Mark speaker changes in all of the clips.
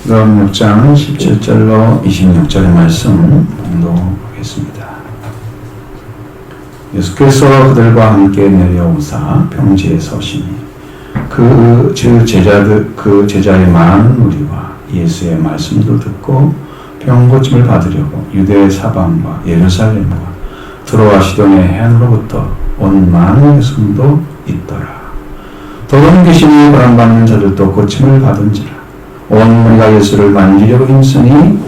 Speaker 1: 누가복음 6장 17절로 26절의 말씀 공독하겠습니다. 예수께서 그들과 함께 내려오사 평지에 서시니 그 제자의 많은 무리와 예수의 말씀도 듣고 병 고침을 받으려고 유대 사방과 예루살렘과 두로와 시돈의 해안으로부터 온 많은 성도 있더라. 더러운 귀신이 고난받는 자들도 고침을 받은지라. 온 무리가 예수를 만지려고 힘쓰니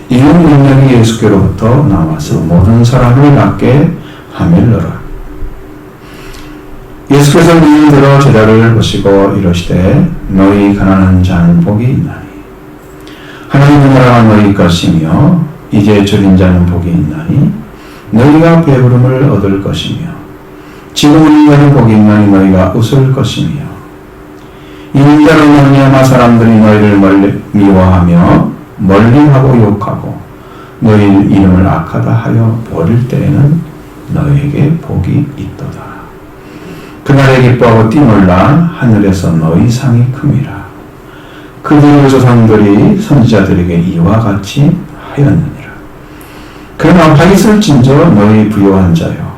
Speaker 1: 이런 능력이 예수께로부터 나와서 모든 사람을 낫게 하밀러라. 예수께서 눈을 들어 제자를 보시고 이르시되 너희 가난한 자는 복이 있나니 하나님의 나라가 너희 것이며 이제 줄인 자는 복이 있나니 너희가 배부름을 얻을 것이며 지금 울린 자는 복이 있나니 너희가 웃을 것이며 인자로 말미암아 사람들이 너희를 미워하며 멀리하고 욕하고 너희 이름을 악하다 하여 버릴 때에는 너희에게 복이 있도다. 그날에 기뻐하고 뛰놀라 하늘에서 너희 상이 큼이라. 그들의 조상들이 선지자들에게 이와 같이 하였느니라. 그러나 화이슬진저 너희 부요한 자여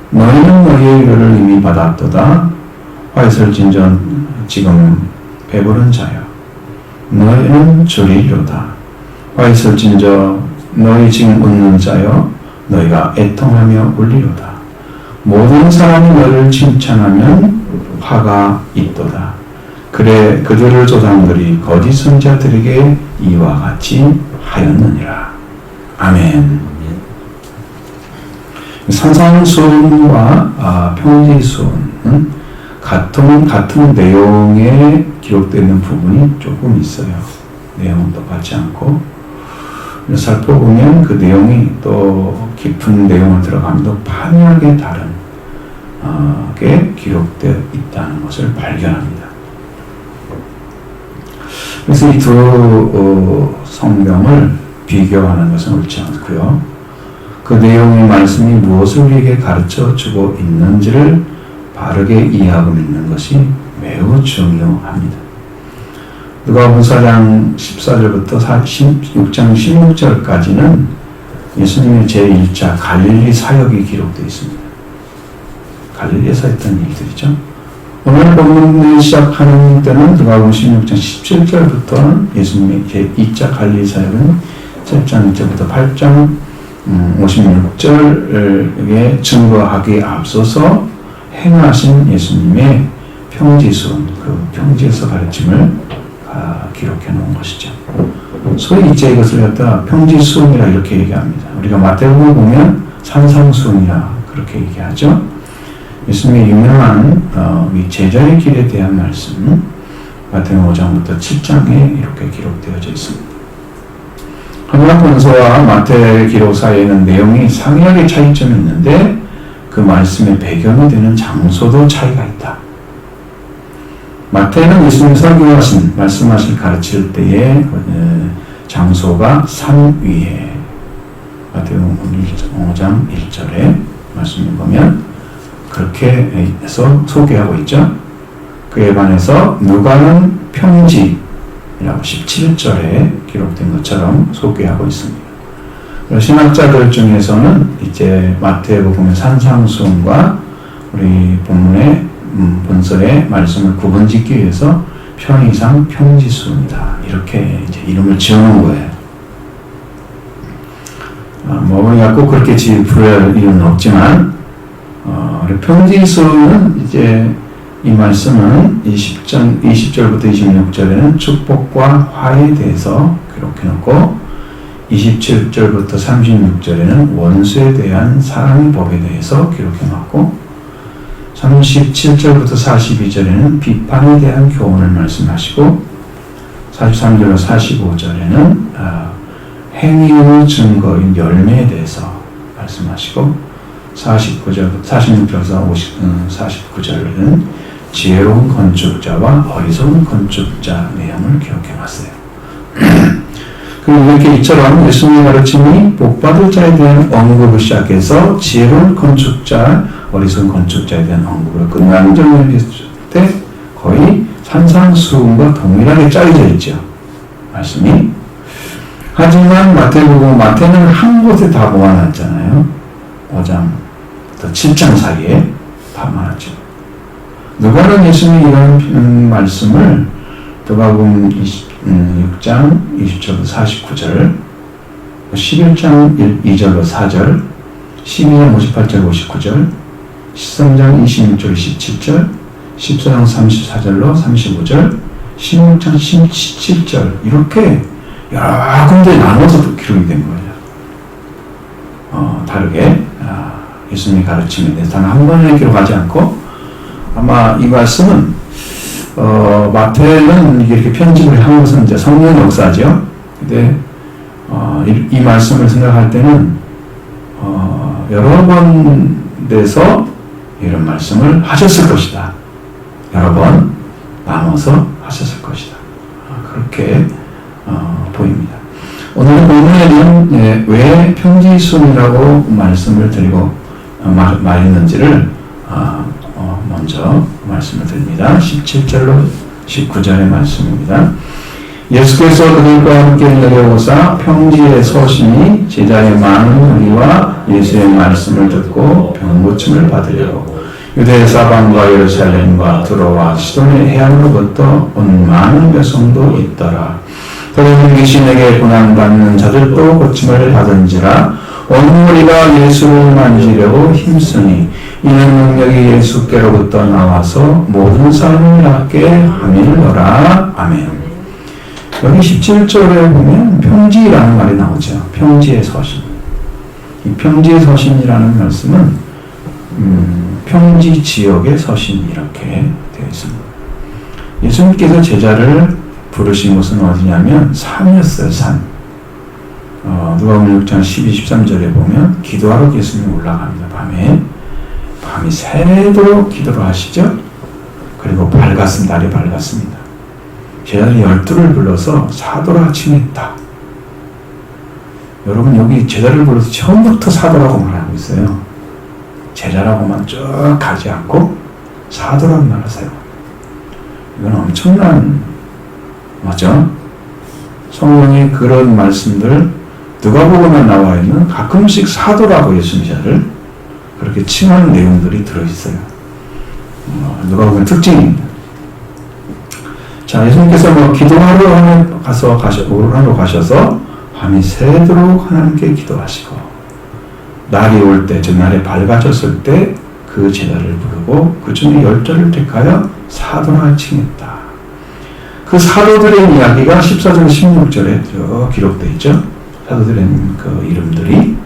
Speaker 1: 너희는 너희의 위로를 이미 받았도다. 화이슬진저 지금 배부른 자여 너희는 줄이려다. 화이슬진저 너희 지금 웃는 자여 너희가 애통하며 울리로다. 모든 사람이 너를 칭찬하면 화가 있도다. 그래 그들의 조상들이 거짓 선지자들에게 이와 같이 하였느니라. 아멘. 산상수훈과 평지수훈은 같은 내용에 기록되는 부분이 조금 있어요. 내용은 똑같지 않고 살펴보면 그 내용이 또 깊은 내용을 들어가면 또 판이하게 다른 게 기록되어 있다는 것을 발견합니다. 그래서 이 두 성경을 비교하는 것은 옳지 않고요. 그 내용의 말씀이 무엇을 우리에게 가르쳐 주고 있는지를 바르게 이해하고 있는 것이 매우 중요합니다. 누가복음 4장 14절부터 6장 16절까지는 예수님의 제1차 갈릴리 사역이 기록되어 있습니다. 갈릴리에서 했던 일들이죠. 오늘 본문을 시작하는 때는 누가복음 16장 17절부터는 예수님의 제2차 갈릴리 사역은 7장 1절부터 8장 56절에 증거하기에 앞서서 행하신 예수님의 평지수훈, 그 평지에서 가르침을 기록해 놓은 것이죠. 소위 이제 이것을 갖다 평지수훈이라 이렇게 얘기합니다. 우리가 마태복음을 보면 산상수훈이라 그렇게 얘기하죠. 예수님의 유명한 제자의 길에 대한 말씀, 마태복음 5장부터 7장에 이렇게 기록되어져 있습니다. 헌납본서와 마태 기록 사이에는 내용이 상이하게 차이점이 있는데 그 말씀의 배경이 되는 장소도 차이가 있다. 마태는 예수님 설교하신 말씀하실 가르칠 때의 장소가 산 위에 마태복음 5장 1절에 말씀을 보면 그렇게 해서 소개하고 있죠. 그에 반해서 누가는 평지라고 17절에 기록된 것처럼 소개하고 있습니다. 신학자들 중에서는 이제 마태복음의 산상수훈과 우리 본문의 본설의 말씀을 구분짓기 위해서 편의상 평지수훈이다 이렇게 이제 이름을 지어놓은 거예요. 우리가 꼭 그렇게 부를 이유는 없지만 평지수훈은 이제 이 말씀은 20절부터 26절에는 축복과 화에 대해서 기록해놓고 27절부터 36절에는 원수에 대한 사랑의 법에 대해서 기록해놨고 37절부터 42절에는 비판에 대한 교훈을 말씀하시고 43절로 45절에는 행위의 증거인 열매에 대해서 말씀하시고 46절에서 49절에는 지혜로운 건축자와 어리석은 건축자 내용을 기록해놨어요. 그리고 이렇게 이처럼 예수님의 가르침이 복받을 자에 대한 언급을 시작해서 지혜로운 건축자, 어리석은 건축자에 대한 언급으로 끝나는 점을 했을 때 거의 산상수훈과 동일하게 짜여져 있죠. 말씀이. 하지만 마태는 한 곳에 다 모아놨잖아요. 5장부터 7장 사이에 다 모아놨죠. 누가는 예수님이 이런 말씀을 누가복음 6장 20절부터 49절, 11장 2절로 4절, 12장 58절 59절, 13장 26절 27절, 14장 34절로 35절, 16장 17절 이렇게 여러 군데 나눠서 기록이 된 거예요. 다르게 예수님의 가르침에 대해서 단 한 번에 기록하지 않고, 아마 이 말씀은 마태는 이렇게 편집을 한 것은 이제 성령 역사죠. 근데 이 말씀을 생각할 때는 여러 번에서 이런 말씀을 하셨을 것이다. 여러 번 나눠서 하셨을 것이다. 그렇게 보입니다. 오늘 본문에는 왜 평지순이라고 말씀을 드리고 말했는지를 먼저 말씀을 드립니다. 17절로 19절의 말씀입니다. 예수께서 그들과 함께 내려오사 평지에 서시니 제자의 많은 무리와 예수의 말씀을 듣고 병고침을 받으려고 유대 사방과 예루살렘과 두로와 시돈의 해안으로부터 온 많은 백성도 있더라. 그러면 귀신에게 고난받는 자들도 고침을 받은지라 온 무리가 예수를 만지려고 힘쓰니 이는 능력이 예수께로부터 나와서 모든 사람을 낫게 함이로라. 아멘. 여기 17절에 보면 평지라는 말이 나오죠. 평지의 서신. 이 평지의 서신이라는 말씀은 평지 지역의 서신 이렇게 되어 있습니다. 예수님께서 제자를 부르신 곳은 어디냐면 산이었어요. 산. 누가복음 6장 12, 13절에 보면 기도하러 예수님이 올라갑니다. 밤이 새도록 기도를 하시죠. 그리고 날이 밝았습니다. 제자들 12를 불러서 사도라 칭했다. 여러분 여기 제자를 불러서 처음부터 사도라고 말하고 있어요. 제자라고만 쭉 가지 않고 사도라고 말하세요. 이건 엄청난, 맞죠? 성경에 그런 말씀들 누가복음에 나와 있는 가끔씩 사도라고 예수님을 그렇게 칭하는 내용들이 들어있어요. 누가복음의 특징입니다. 자, 예수님께서 기도하러 가셔서 밤이 새도록 하나님께 기도하시고 날이 올 때, 즉 날이 밝아졌을 때 그 제자를 부르고 그 중에 10절을 택하여 사도라 칭했다. 그 사도들의 이야기가 14절 16절에 기록되어 있죠. 사도들의 그 이름들이.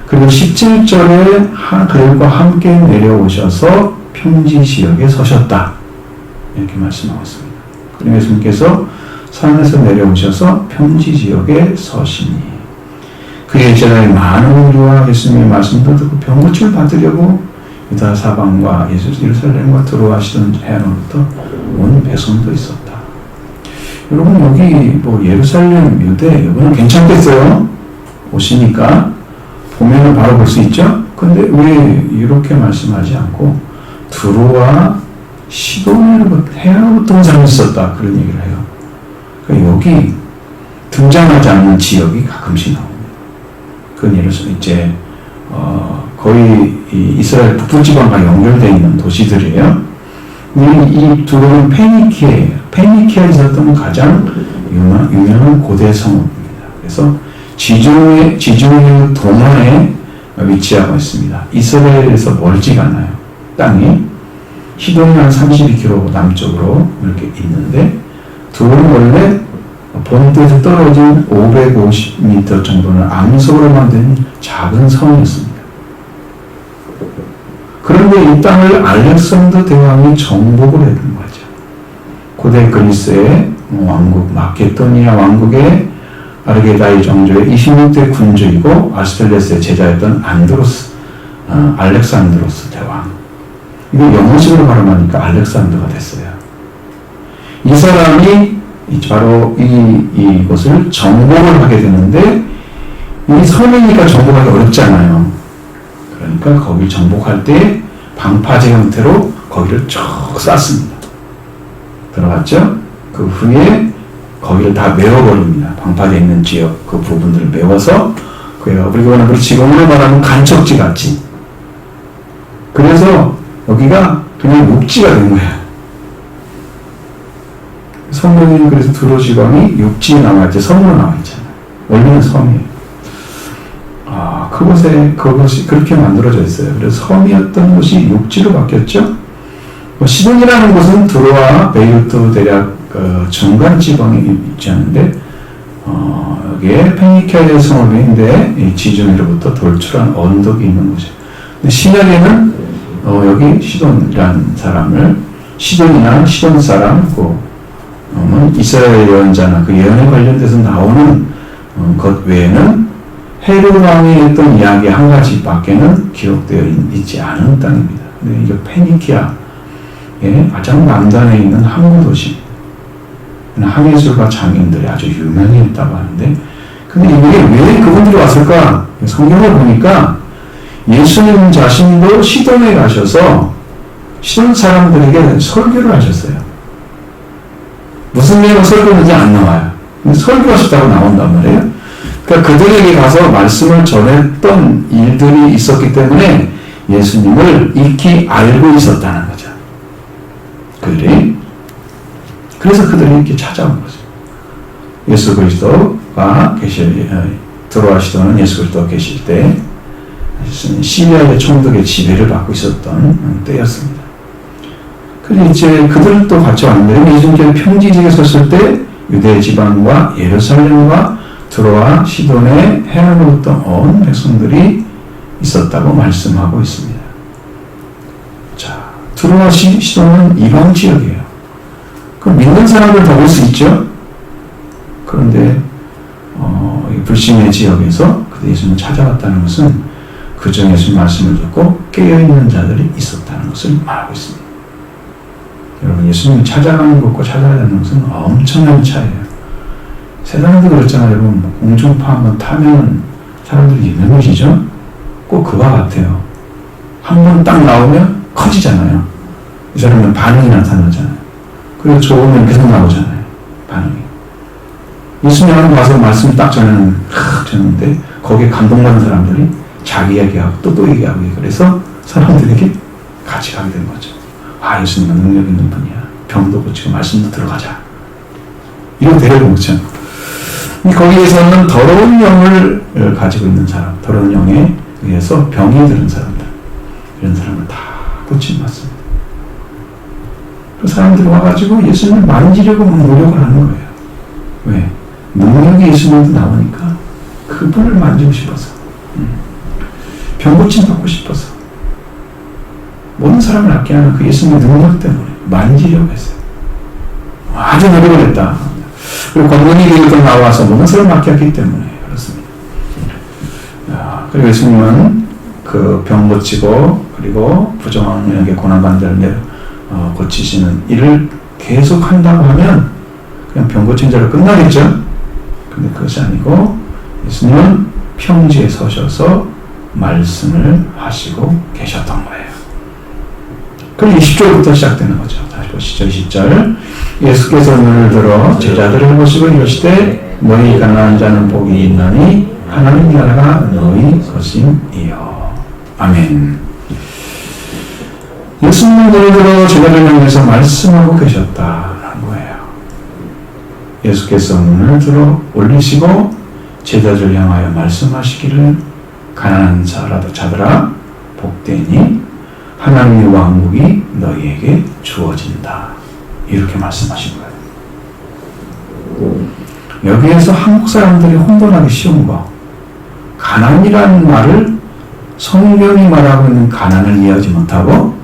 Speaker 1: 그리고 17절에 그들과 함께 내려오셔서 평지 지역에 서셨다. 이렇게 말씀하고 있습니다. 그리고 예수님께서 산에서 내려오셔서 평지 지역에 서시니 그의 제자의 많은 무리와 예수님의 말씀도 듣고 병고침을 받으려고 유다 사방과 예루살렘과 들어가시던 해안으로부터 온 백성도 있었다. 여러분 여기 예루살렘, 유대 여기는 괜찮겠어요? 오시니까 보면은 바로 볼 수 있죠? 근데 왜 이렇게 말씀하지 않고 두로와 시돈으로부터 해안으로부터 온 사람이 있었다 그런 얘기를 해요. 그러니까 여기 등장하지 않는 지역이 가끔씩 나옵니다. 그건 예를 들어서 이제 거의 이스라엘 북부지방과 연결되어 있는 도시들이에요. 이 두로는 페니키아예요. 페니키아에 있었던 가장 유명한 고대 성읍입니다. 그래서 지중해 동해에 위치하고 있습니다. 이스라엘에서 멀지가 않아요. 땅이 시돈이 한 32km 남쪽으로 이렇게 있는데 두로는 원래 본토에서 떨어진 550m 정도는 암석으로 만든 작은 성이었습니다. 그런데 이 땅을 알렉산더 대왕이 정복을 했던 거죠. 고대 그리스의 왕국 마케도니아 왕국의 아르게다이 정조의 26대 군주이고 아스텔레스의 제자였던 알렉산드로스 대왕. 이거 영어식으로 발음하니까 알렉산더가 됐어요. 이 사람이 바로 이곳을 정복을 하게 되는데 이 섬이니까 정복하기 어렵잖아요. 그러니까 거기 정복할 때 방파제 형태로 거기를 쭉 쌌습니다. 들어갔죠? 그 후에 거기를 다 메워버립니다. 방파제 있는 지역 그 부분들을 메워서 우리 지금으로 말하면 간척지 같지. 그래서 여기가 그냥 육지가 된 거야. 성경에는 그래서 두로 지방이 육지에 나와있지, 섬으로 나와있잖아요. 원래는 섬이에요. 그것이 그렇게 만들어져 있어요. 그래서 섬이었던 곳이 육지로 바뀌었죠. 시돈이라는 곳은 두로와 베이루트 대략 중간 지방에 있지 않은데, 여기에 페니키아의 성읍인데, 이 지중해로부터 돌출한 언덕이 있는 곳이에요. 근데 신약에는, 여기 시돈이라는 사람을, 시돈이나 시돈 사람, 이스라엘 예언자나 그 예언에 관련돼서 나오는 것 외에는 헤롯 왕이 했던 이야기 한 가지 밖에는 기록되어 있지 않은 땅입니다. 근데 이게 페니키아의 가장 남단에 있는 항구 도시. 항해술과 장인들이 아주 유명했다고 하는데, 근데 이게 왜 그분들이 왔을까? 성경을 보니까 예수님 자신도 시돈에 가셔서 시돈 사람들에게 설교를 하셨어요. 무슨 내용 설교는지 안 나와요. 근데 설교하셨다고 나온단 말이에요. 그러니까 그들에게 가서 말씀을 전했던 일들이 있었기 때문에 예수님을 익히 알고 있었다는 거죠. 그래서 그들이 이렇게 찾아온 거죠. 예수 그리스도가 두로와 시돈은 예수 그리스도가 계실 때 시리아의 총독의 지배를 받고 있었던 때였습니다. 그리고 이제 그들도 같이 왔는데, 예수님께서 평지지에 섰을 때 유대 지방과 예루살렘과 두로와 시돈의 해안으로부터 온 백성들이 있었다고 말씀하고 있습니다. 자, 두로와 시돈은 이방 지역이에요. 그럼 믿는 사람을 더 볼 수 있죠? 그런데 불신의 지역에서 그때 예수님을 찾아왔다는 것은 그중 예수님 말씀을 듣고 깨어있는 자들이 있었다는 것을 말하고 있습니다. 여러분, 예수님을 찾아가는 것과 찾아가지 않는 것은 엄청난 차이예요. 세상도 그렇잖아요. 여러분, 공중파 한번 타면 사람들이 유명해지죠? 꼭 그와 같아요. 한 번 딱 나오면 커지잖아요. 이 사람은 반응이 나타나잖아요. 그리고 좋으면 계속 나오잖아요. 반응이. 예수님 한번 가서 말씀 딱 전했는데 거기에 감동받는 사람들이 자기 얘기하고 또 얘기하고, 그래서 사람들에게 같이 가게 된 거죠. 예수님은 능력 있는 분이야. 병도 고치고 말씀도 들어가자. 이런 데려온 거죠. 거기에서는 더러운 영을 가지고 있는 사람, 더러운 영에 의해서 병이 들은 사람들, 이런 사람을 다 고침받습니다. 그 사람들이 와가지고 예수님을 만지려고 노력을 하는 거예요. 왜? 능력이 예수님도 나오니까 그분을 만지고 싶어서, 병 고침 받고 싶어서, 모든 사람을 낫게 하는 그 예수님의 능력 때문에 만지려고 했어요. 아주 노력을 했다. 그리고 권능이 나와서 모든 사람을 낫게 했기 때문에 그렇습니다. 그리고 예수님은 그 병 고치고, 그리고 부정하게 고난받는 자를 고치시는 일을 계속 한다고 하면 그냥 병 고친 자로 끝나겠죠? 근데 그것이 아니고 예수님은 평지에 서셔서 말씀을 하시고 계셨던 거예요. 그럼 20절부터 시작되는 거죠. 다시 보시죠. 20절. 예수께서 눈을 들어 제자들을 보시고 이르시되 너희 가난한 자는 복이 있나니 하나님 나라가 너희 것임이요. 아멘. 예수님은 눈을 들어 제자들을 향해서 말씀하고 계셨다라는 거예요. 예수께서 눈을 들어 올리시고 제자들을 향하여 말씀하시기를 가난한 자들아 복되니 하나님의 왕국이 너희에게 주어진다. 이렇게 말씀하신 거예요. 여기에서 한국 사람들이 혼돈하기 쉬운 거, 가난이라는 말을 성경이 말하고 있는 가난을 이해하지 못하고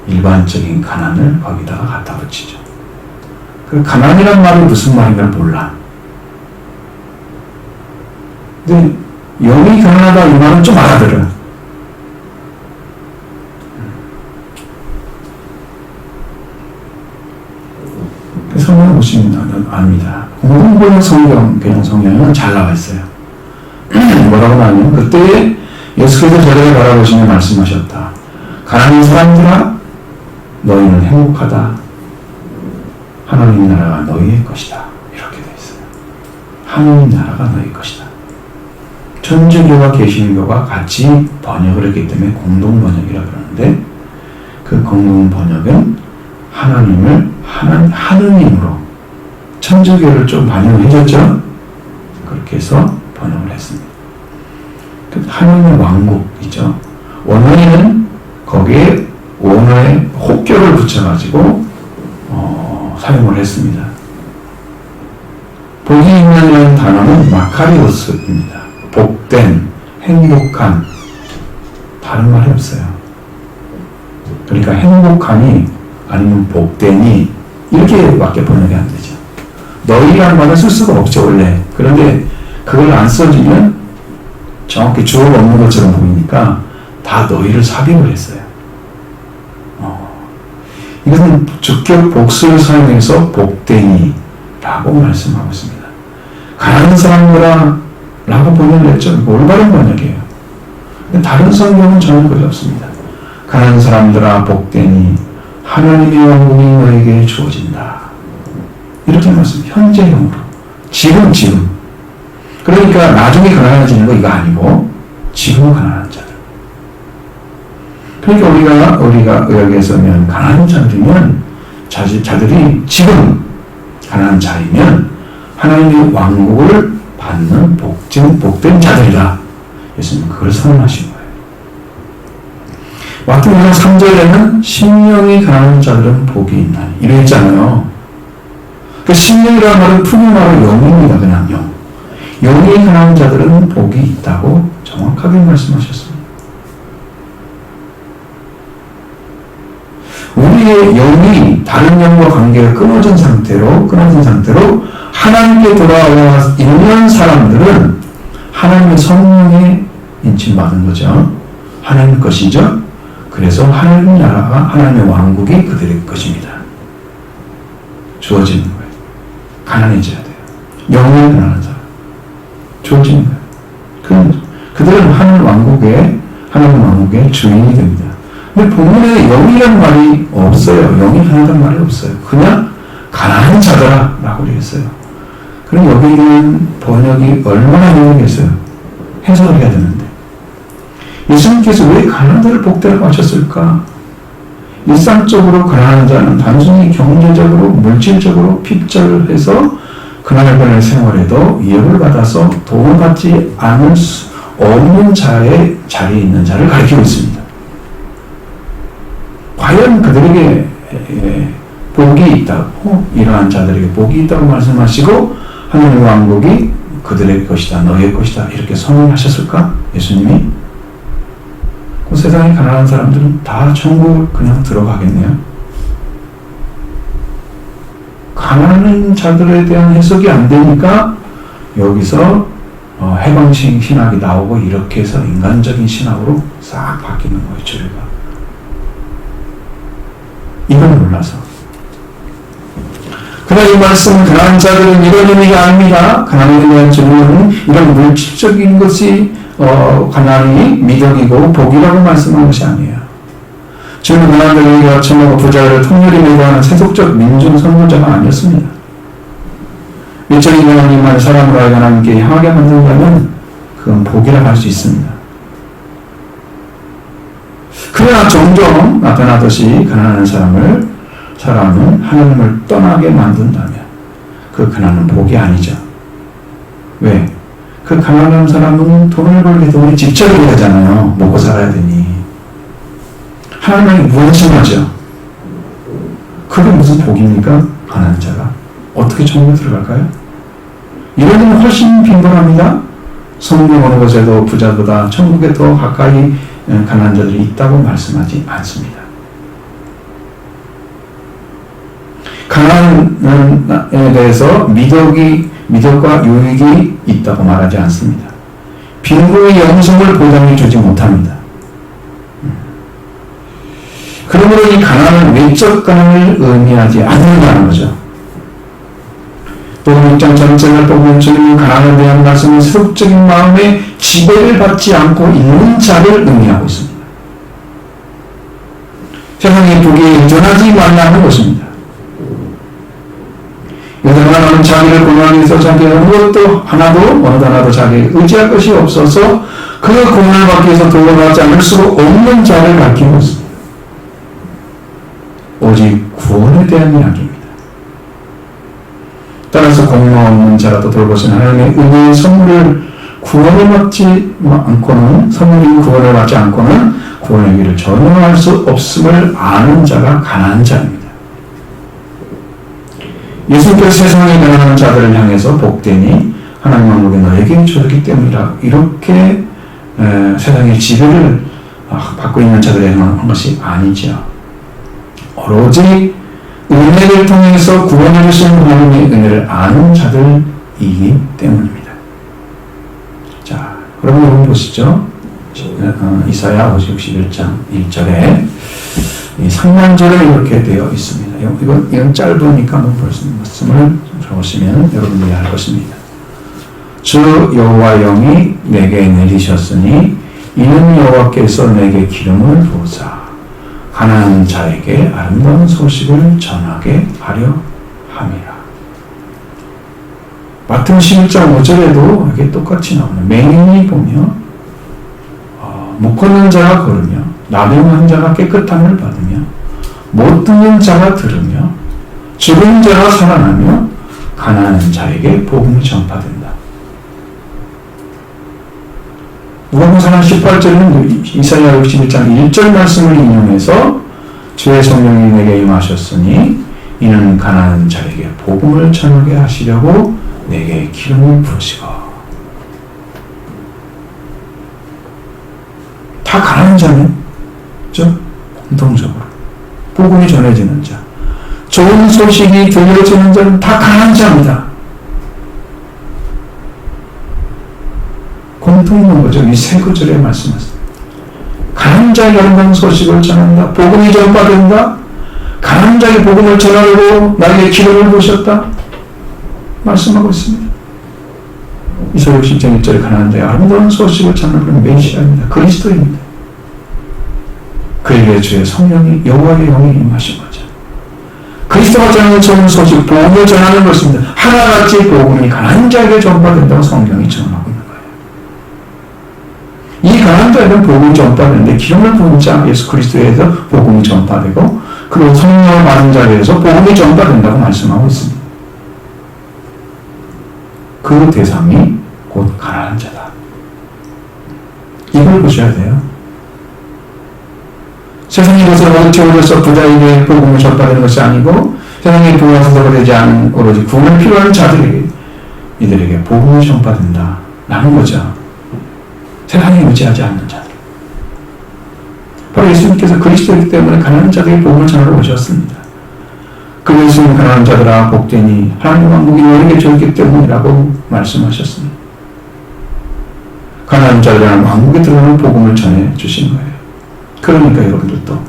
Speaker 1: 일반적인 가난을 거기다가 갖다 붙이죠. 그 가난이란 말이 무슨 말인가 몰라. 근데 영이 가난하다 이 말은 좀 알아들어요. 성경을 보시면 압니다. 공동번역 성경, 개정 성경은 잘 나와 있어요. 뭐라고 하냐면 그때 예수께서 저를 바라보시며 말씀하셨다. 가난한 사람들아, 너희는 행복하다. 하나님 나라가 너희의 것이다. 이렇게 되어 있어요. 하나님 나라가 너희의 것이다. 천주교와 개신교가 같이 번역을 했기 때문에 공동 번역이라 그러는데 그 공동 번역은 하나님을 하느님으로 천주교를 좀 반영을 해줬죠. 그렇게 해서 번역을 했습니다. 하나님의 왕국이죠. 원어에는 거기에 원어에 혹교를 붙여가지고 사용을 했습니다. 복이 있는이라는 단어는 마카리오스입니다. 복된, 행복한, 다른 말이 없어요. 그러니까 행복하니 아니면 복되니 이렇게밖에 번역이 안 되죠. 너희라는 말을 쓸 수가 없죠 원래. 그런데 그걸 안 써주면 정확히 주어가 없는 것처럼 보이니까 다 너희를 삽입을 했어요. 이것은 주격 복수를 사용해서 복되니 라고 말씀하고 있습니다. 가난한 사람들아 라고 번역을 했죠. 올바른 번역이에요. 다른 성경은 전혀 그리 없습니다. 가난한 사람들아 복되니 하나님의 왕국이 너에게 주어진다. 이렇게 말씀합니다. 현재형으로. 지금. 그러니까 나중에 가난해지는 거 이거 아니고 지금 가난한 자들. 그러니까 우리가 여기에서는 가난한 자들이면 자들이 지금 가난한 자이면 하나님의 왕국을 받는 복된 자들이다. 예수님은 그걸 선언하신 거예요. 마태복음 3절에는 심령이 가난한 자들은 복이 있나니 이랬잖아요. 그 심령이라는 말은 푸념하고 영입니다. 그냥 영. 영이 가난한 자들은 복이 있다고 정확하게 말씀하셨습니다. 우리의 영이 다른 영과 관계가 끊어진 상태로 하나님께 돌아와 있는 사람들은 하나님의 성령에 인침받은 거죠. 하나님의 것이죠. 그래서 하나님 나라가 하나님의 왕국이 그들의 것입니다. 주어지는 거예요. 가난해져야 돼요. 영이 가난한 사람. 주어지는 거예요. 그들은 하나님 왕국의 주인이 됩니다. 근데 본문에 영이라는 말이 없어요. 영이 하나다는 말이 없어요. 그냥 가난한 자더라 라고 그랬어요. 그럼 여기 있는 번역이 얼마나 유용했어요. 해석을 해야 되는데 예수님께서 왜 가난한 자를 복되라고 하셨을까? 일상적으로 가난한 자는 단순히 경제적으로 물질적으로 핍절을 해서 그날그날 생활에도 위협을 받아서 도움을 받지 않을 수 없는 자의 자리에 있는 자를 가리키고 있습니다. 과연 그들에게 복이 있다고, 이러한 자들에게 복이 있다고 말씀하시고 하나님의 왕국이 그들의 것이다, 너의 것이다 이렇게 선언하셨을까? 예수님이? 그 세상에 가난한 사람들은 다 천국을 그냥 들어가겠네요. 가난한 자들에 대한 해석이 안 되니까 여기서 해방신 신학이 나오고 이렇게 해서 인간적인 신학으로 싹 바뀌는 거예요. 주류가. 이걸 몰라서. 그러나 이 말씀은 가난한 자들은 이런 의미가 아닙니다. 가난에 대한 질문은 이런 물질적인 것이 가난이 미덕이고 복이라고 말씀한 것이 아니에요. 주는 가난들에게 어처하고 부자를 통렬히 매도하는 세속적 민중 선도자가 아니었습니다. 미천이 하나님만 사람으로 하여 하나님께 향하게 만든다면 그건 복이라고 할 수 있습니다. 그러나 종종 나타나듯이 가난한 사람은 하나님을 떠나게 만든다면 그 가난은 복이 아니죠. 왜? 그 가난한 사람은 돈을 벌기 때문에 집착을 해야 하잖아요. 먹고 살아야 되니. 하나님이 무한심하죠. 그게 무슨 복입니까? 가난한 자가. 어떻게 천국에 들어갈까요? 이런 일은 훨씬 빈번합니다. 성경 어느 곳에도 부자보다 천국에 더 가까이 가난한 자들이 있다고 말씀하지 않습니다. 가난에 대해서 미덕과 유익이 있다고 말하지 않습니다. 빈부의 영성을 보장해 주지 못합니다. 그러므로 이 가난은 외적 가난을 의미하지 않는다는 거죠. 또 6장 전체를 보면 주님은 가난에 대한 말씀은 세속적인 마음에 지배를 받지 않고 있는 자를 의미하고 있습니다. 세상의 복에 의존하지 말라는 것입니다. 유대인은 자기를 구원하기 위해서 자기는 무엇도 하나도 어느 하나도 자기에게 의지할 것이 없어서 그 구원을 받기 위해서 도움받지 않을 수 없는 자를 밝히고 있습니다. 오직 구원에 대한 이야기입니다. 따라서 공로 없는 자라도 돌보신 하나님의 은혜의 선물을 구원을 받지 않고는 선물인 구원을 받지 않고는 구원의 길을 전혀 할 수 없음을 아는 자가 가난한 자입니다. 예수께서 세상에 가난한 자들을 향해서 복되니 하나님 왕국이 너에게 주었기 때문이라 이렇게 세상의 지배를 받고 있는 자들에 향한 것이 아니죠. 오로지 은혜를 통해서 구원해 주신 하나님의 은혜를 아는 자들이기 때문입니다. 자, 그럼 여러분 보시죠. 이사야 61장 1절에 이 상반절에 이렇게 되어 있습니다. 이건 짧으니까 말씀을 적으시면 여러분들이 알 것입니다. 주 여호와 영이 내게 내리셨으니 이는 여호와께서 내게 기름을 부으사 가난한 자에게 아름다운 소식을 전하게 하려 함이라. 마태복음 11장 5절에도 이게 똑같이 나오는 맹인이 보며 못 걷는 자가 걸으며 나병한 자가 깨끗함을 받으며 못 듣는 자가 들으며 죽은 자가 살아나며 가난한 자에게 복음이 전파된다. 누가복음 18절은 이사야 61장 1절 말씀을 인용해서 주의 성령이 내게 임하셨으니 이는 가난한 자에게 복음을 전하게 하시려고 내게 기름을 부으시고. 다 가난한 자는 공통적으로 복음이 전해지는 자, 좋은 소식이 들려지는 자는 다 가난한 자입니다. 공통된 거죠. 이 세 구절에 말씀하셨습니다. 가난한 자에게 아름다운 소식을 전한다. 복음이 전파된다. 가난한 자에게 복음을 전하려고 나에게 기름을 부으셨다. 말씀하고 있습니다. 이사야 60장 1절에 가난한 자의 아름다운 소식을 전하는 메시아입니다. 그리스도입니다. 그에게 주의 성령이 여호와의 영이 임하신 거죠. 그리스도가 전하는 좋은 소식, 복음을 전하는 것입니다. 하나같이 복음이 가난한 자에게 전파된다고 성경이 전하고 있는 거예요. 이 가난한 자에게는 복음이 전파되는데 기름을 부은 자 예수 그리스도에서 복음이 전파되고 그리고 성령을 받은 자에 대해서 복음이 전파된다고 말씀하고 있습니다. 그 대상이 곧 가난한 자다. 이걸 보셔야 돼요. 세상의 것을 얻어채우려서 부자에게 복음을 전파되는 것이 아니고 세상의 부여서가 되지 않은 오로지 구원이 필요한 자들에게 이들에게 복음이 전파된다 라는 거죠. 세상에 의지하지 않는 자들. 바로 예수님께서 그리스도이기 때문에 가난한 자들에게 복음을 전하러 오셨습니다. 그 예수님 가난한 자들아 복되니 하나님 왕국이 너에게 주었기 때문이라고 말씀하셨습니다. 가난한 자들은 왕국에 들어가는 복음을 전해 주신 거예요. 그러니까 여러분들도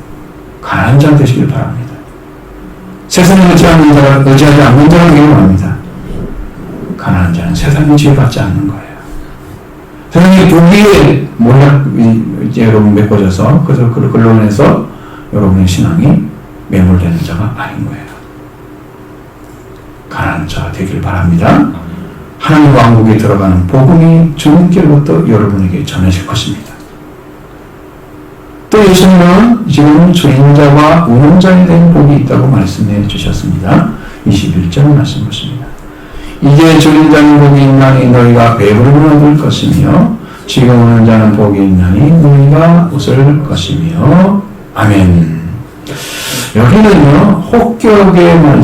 Speaker 1: 가난한 자 되시길 바랍니다. 세상에 의지하는 자가 의지하지 않는 자가 되기를 바랍니다. 가난한 자는 세상에 지혜받지 않는 거예요. 세상의 부귀에 여러분 메꿔져서 그래서 그걸로 인해서 여러분의 신앙이 매몰되는 자가 아닌 거예요. 가난한 자 되길 바랍니다. 하나님 왕국에 들어가는 복음이 주님께로부터 여러분에게 전해질 것입니다. 또 예수님은 지금 주인자와 운영자에 대한 복이 있다고 말씀해 주셨습니다. 21절 말씀 보십니다. 이제 주인자는 복이 있나니 너희가 배부름을 얻을 것이며 지금 오는 자는 복이 있나니 너희가 웃을 것이며 아멘. 여기는요 혹격의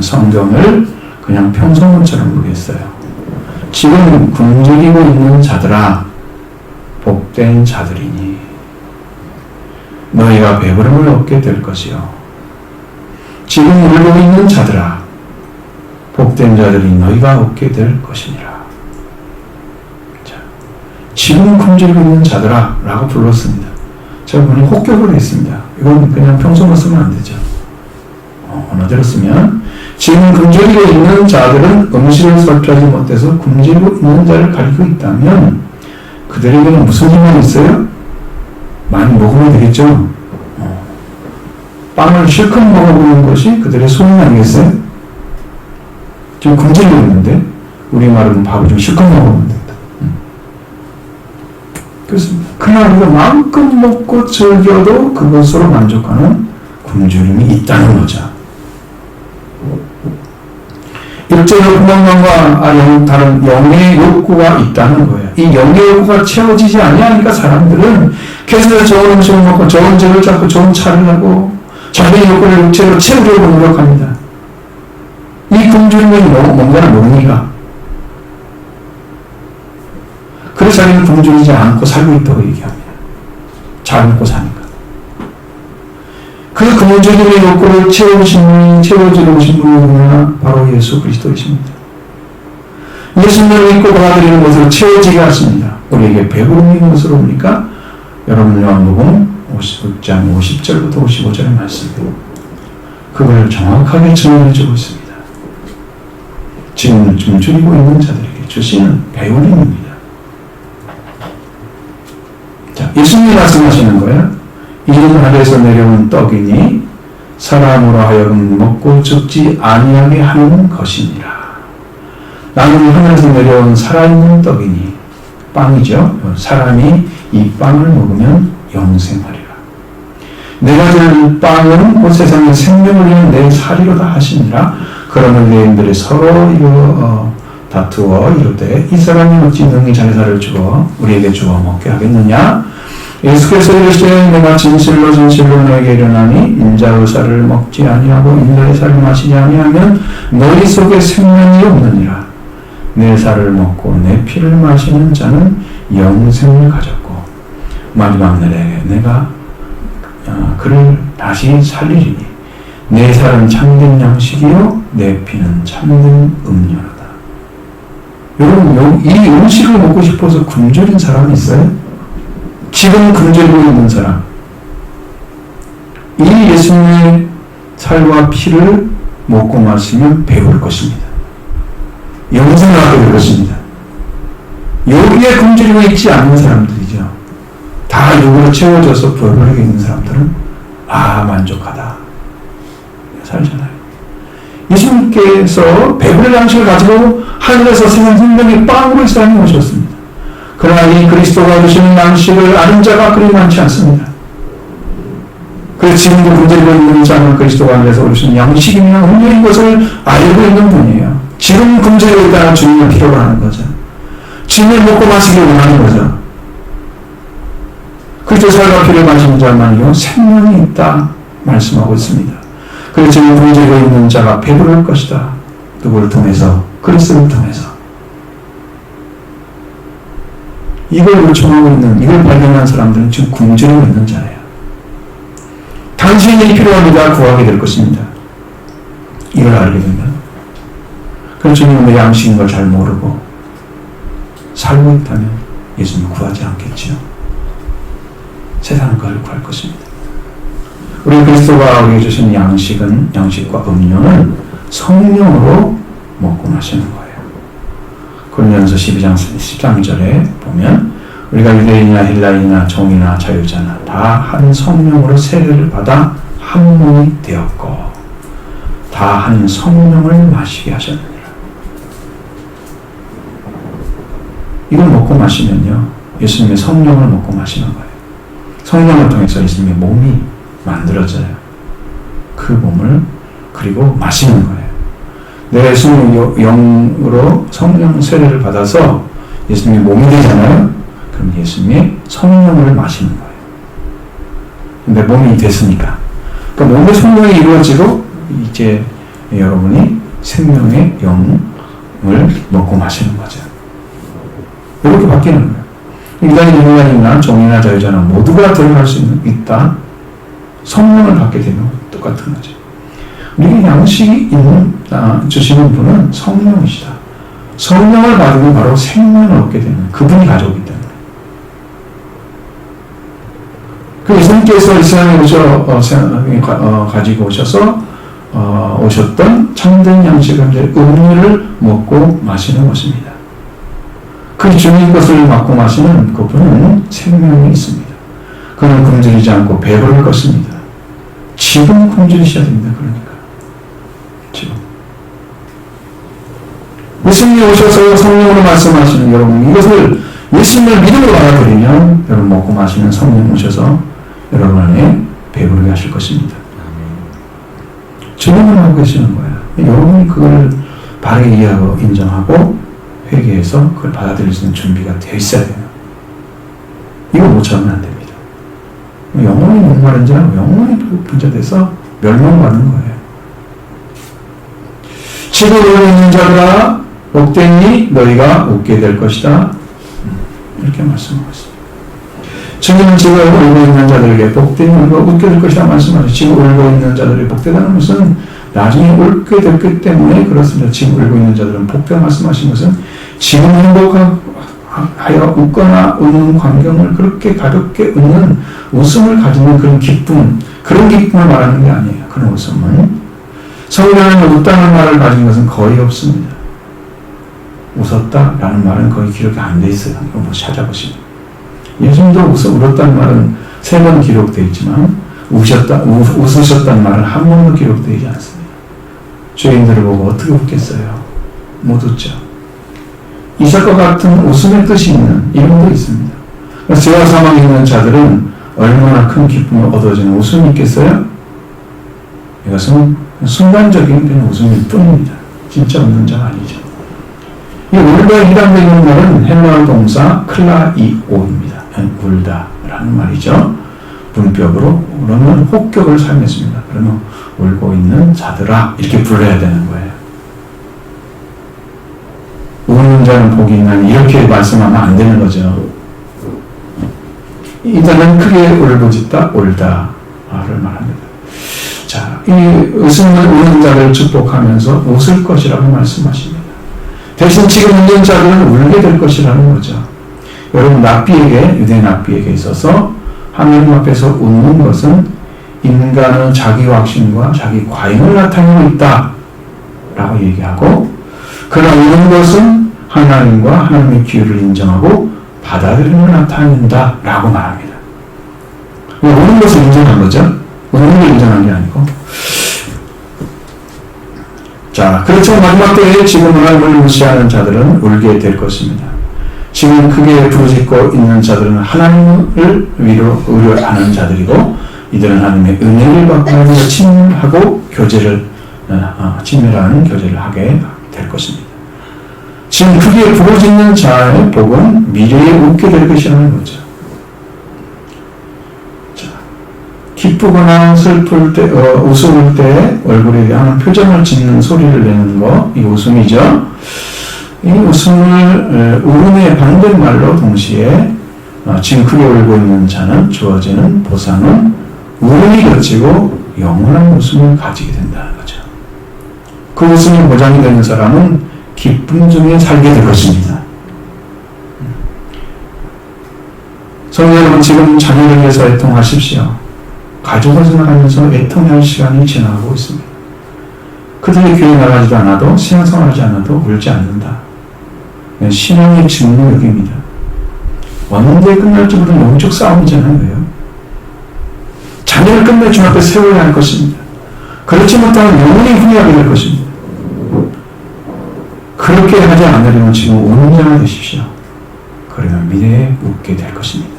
Speaker 1: 성경을 그냥 평소문처럼 보겠어요. 지금 굶주리고 있는 자들아 복된 자들이니 너희가 배부름을 얻게 될 것이요 지금 울고 있는 자들아 복된 자들이 너희가 얻게 될 것이니라. 자, 지금 굶주리고 있는 자들아 라고 불렀습니다. 제가 보니 혹격을 했습니다. 이건 그냥 평소만 쓰면 안 되죠. 언어대로 쓰면 지금 굶주리고 있는 자들은 음식을 섭취하지 못해서 굶주리고 있는 자를 가리고 있다면 그들에게는 무슨 희망이 있어요? 많이 먹으면 되겠죠. 빵을 실컷 먹어보는 것이 그들의 소원 아니겠어요? 좀 굶주리고 있는데 우리 말은 밥을 좀 실컷 먹으면 된다. 그렇습니다. 그냥 우리가 마음껏 먹고 즐겨도 그것으로 만족하는 굶주림이 있다는 거죠. 일제로 구멍만과 다른 영의 욕구가 있다는 거예요. 이 영의 욕구가 채워지지 아니하니까 사람들은 계속 좋은 음식을 먹고 좋은 집을 잡고 좋은 차를 하고 자기의 욕구를 육체로 채우려고 노력합니다. 이 굶주림은 뭔가를 모르니까. 그래서 자기는 굶주리지 않고 살고 있다고 얘기합니다. 잘 먹고 사니까. 그 굶주림의 욕구를 채워주러 오신 분이 누구냐? 바로 예수 그리스도이십니다. 예수님을 믿고 받아들이는 것으로 채워지게 하십니다. 우리에게 배부름이 무엇으로 옵니까? 여러분 요한복음 56장 50절부터 55절의 말씀입니다. 그걸 정확하게 증언해주고 있습니다. 지금 굶주리고 있는 자들에게 주시는 배우림입니다. 자, 예수님이 말씀하시는 거예요. 이는 하늘에서 내려온 떡이니 사람으로 하여금 먹고 죽지 아니하게 하는 것이니라. 나는 하늘에서 내려온 살아있는 떡이니 빵이죠. 사람이 이 빵을 먹으면 영생하리라. 내가 줄 빵은 곧 세상의 생명을 위한 내 살이로다 하시니라. 그러면 레인들이 서로 다투어 이르되 이 사람이 어찌 능히 자기 살을 주어 우리에게 주어 먹게 하겠느냐. 예수께서 이르시되 내가 진실로 너에게 이르나니 인자의 살을 먹지 아니하고 인자의 살을 마시지 아니하면 너희 속에 생명이 없느니라. 내 살을 먹고 내 피를 마시는 자는 영생을 가졌고 마지막 날에 내가 그를 다시 살리리니 내 살은 참된 양식이요 내 피는 참된 음료로다. 여러분 이 음식을 먹고 싶어서 굶주린 사람이 있어요? 지금 굶주리고 있는 사람, 이 예수님의 살과 피를 먹고 마시면 배울 것입니다. 영생을 하게 될 것입니다. 여기에 굶주리고 있지 않는 사람들이죠. 다 육으로 채워져서 부어버리고 있는 사람들은 만족하다 살잖아요. 예수님께서 배부를 양식을 가지고 하늘에서 생명의 빵으로 이 세상에 오셨습니다. 그러나 이 그리스도가 주시는 양식을 아는 자가 그리 많지 않습니다. 그래서 지금도 굶주리고 있는 자는 그리스도가 하늘에서 오신 양식이며 음료인 것을 알고 있는 분이에요. 지금 굶주리고 있다는 주님을 필요로 하는 거죠. 주님을 먹고 마시길 원하는 거죠. 그리스도 살과 피를 마시는 자만이요 생명이 있다 말씀하고 있습니다. 그래서 지금 굶주리고 있는 자가 배부를 것이다. 누구를 통해서? 그리스도를 통해서. 이걸 요청하고 있는, 이걸 발견한 사람들은 지금 굶주리고 있는 자예요. 당신이 필요합니다. 구하게 될 것입니다. 이걸 알게 되면. 그래서 주님은 내 양식인 걸 잘 모르고 살고 있다면 예수님을 구하지 않겠지요. 세상은 그걸 구할 것입니다. 우리 그리스도가 우리에게 주신 양식은, 양식과 음료는 성령으로 먹고 마시는 거예요. 고린도전서 12장 13절에 보면 우리가 유대인이나 헬라인이나 종이나 자유자나 다 한 성령으로 세례를 받아 한 몸이 되었고 다 한 성령을 마시게 하셨느니라. 이걸 먹고 마시면요 예수님의 성령을 먹고 마시는 거예요. 성령을 통해서 예수님의 몸이 만들어져요. 그 몸을 그리고 마시는 거예요. 내 영으로 성령 세례를 받아서 예수님의 몸이 되잖아요. 그럼 예수님의 성령을 마시는 거예요. 근데 몸이 됐으니까. 그러니까 몸의 성령이 이루어지고 이제 여러분이 생명의 영을 먹고 마시는 거죠. 이렇게 바뀌는 거예요. 인간이 인간이나 종이나 자유자나 모두가 들어갈 수 있다. 성령을 받게 되면 똑같은 거죠. 우리에게 양식이 주시는 분은 성령이시다. 성령을 받으면 바로 생명을 얻게 되는 그분이 가져오기 때문에. 그 예수님께서 이 세상에 가지고 오셔서 오셨던 참된 양식을 음료를 먹고 마시는 것입니다. 그 주님 것을 먹고 마시는 그분은 생명이 있습니다. 그는 굶주리지 않고 배부를 것입니다. 지금 굶주리셔야 됩니다. 그러니까 지금 예수님이 오셔서 성령으로 말씀하시는 여러분, 이것을 예수님을 믿음으로 받아들이면 여러분 먹고 마시는 성령 오셔서 여러분 안에 배부르게 하실 것입니다. 주님은 하고 계시는 거예요. 여러분이 그걸 바르게 이해하고 인정하고 회개해서 그걸 받아들일 수 있는 준비가 되어 있어야 돼요. 이거 못 참으면 안 됩니다. 영원히 목마른 자는 영원히 분자돼서 멸망받는 거예요. 지금 울고 있는 자들아 복되니 너희가 웃게 될 것이다. 이렇게 말씀하고 있습니다. 주님은 지금 울고 있는 자들에게 복되니 너희가 웃게 될 것이다 말씀하시죠. 지금 울고 있는 자들이 복되다는 것은 나중에 울게 됐기 때문에 그렇습니다. 지금 울고 있는 자들은 복되다 말씀하신 것은 지금 행복하여 웃거나 웃는 광경을 그렇게 가볍게 웃는 웃음을 가지는 그런 기쁨, 그런 기쁨을 말하는 게 아니에요. 그런 웃음은 성경에는 웃다는 말을 가진 것은 거의 없습니다. 웃었다라는 말은 거의 기록이 안 돼 있어요. 이거 뭐 찾아보시면 예수님도 울었다는 말은 3번 기록되어 있지만 웃으셨다는 말은 한 번도 기록되지 않습니다. 죄인들을 보고 어떻게 웃겠어요? 못 웃죠. 이삭과 같은 웃음의 뜻이 있는 이름도 있습니다. 죄와 사망에 있는 자들은 얼마나 큰 기쁨을 얻어지는 웃음이 있겠어요? 이것은 순간적인 그냥 웃음일 뿐입니다. 진짜 웃는 자가 아니죠. 이 울다에 해당되는 말은 헬라어 동사 클라이오입니다. 울다라는 말이죠. 문법으로 그러면 혹격을 사용했습니다. 그러면 울고 있는 자들아 이렇게 불러야 되는 거예요. 우는 자는 복이 있나니 이렇게 말씀하면 안 되는 거죠. 이자는 크게 울부짖다 울다를 말합니다. 자, 이 웃음을 우는 자를 축복하면서 웃을 것이라고 말씀하십니다. 대신 지금 있는 자들은 울게 될 것이라는 거죠. 여러분 랍비에게 유대 랍비에게 있어서 하나님 앞에서 웃는 것은 인간의 자기 확신과 자기 과잉을 나타내고 있다라고 얘기하고 그러나 우는 것은 하나님과 하나님의 기회를 인정하고 받아들임을 나타낸다라고 말합니다. 우는 것을 인정한 거죠. 우는 걸 인정한 게 아니고. 자, 그렇죠. 마지막 때에 지금 하나님을 무시하는 자들은 울게 될 것입니다. 지금 크게 부르짖고 있는 자들은 하나님을 의뢰하는 자들이고 이들은 하나님의 은혜를 받고 하나님과 친밀하고 친밀한 교제를 하게 될 것입니다. 지금 크게 부르짖는 자의 복은 미래에 웃게 될 것이라는 거죠. 자, 기쁘거나 슬플 때, 웃을 때 얼굴에 대한 표정을 짓는 소리를 내는 거, 이 웃음이죠. 이 웃음을 울음의 반대말로 동시에 지금 크게 울고 있는 자는 주어지는 보상은 울음이 그치고 영원한 웃음을 가지게 된다는 거죠. 그 웃음이 보장이 되는 사람은 기쁨 중에 살게 될 것입니다. 성도 여러분, 지금 자녀를 위해서 애통하십시오. 가족을 생각하면서 애통할 시간이 지나가고 있습니다. 그들이 교회 나가지도 않아도 신앙생활하지 않아도 울지 않는다. 신앙의 증명입니다. 언제 끝날지 모르는 영적 싸움이잖아요. 자녀를 끝내 주 앞에 세워야 할 것입니다. 그렇지 못하면 영원히 후회하게 될 것입니다. 그렇게 하지 않으려면 지금 우는 자가 되십시오. 그러면 미래에 웃게 될 것입니다.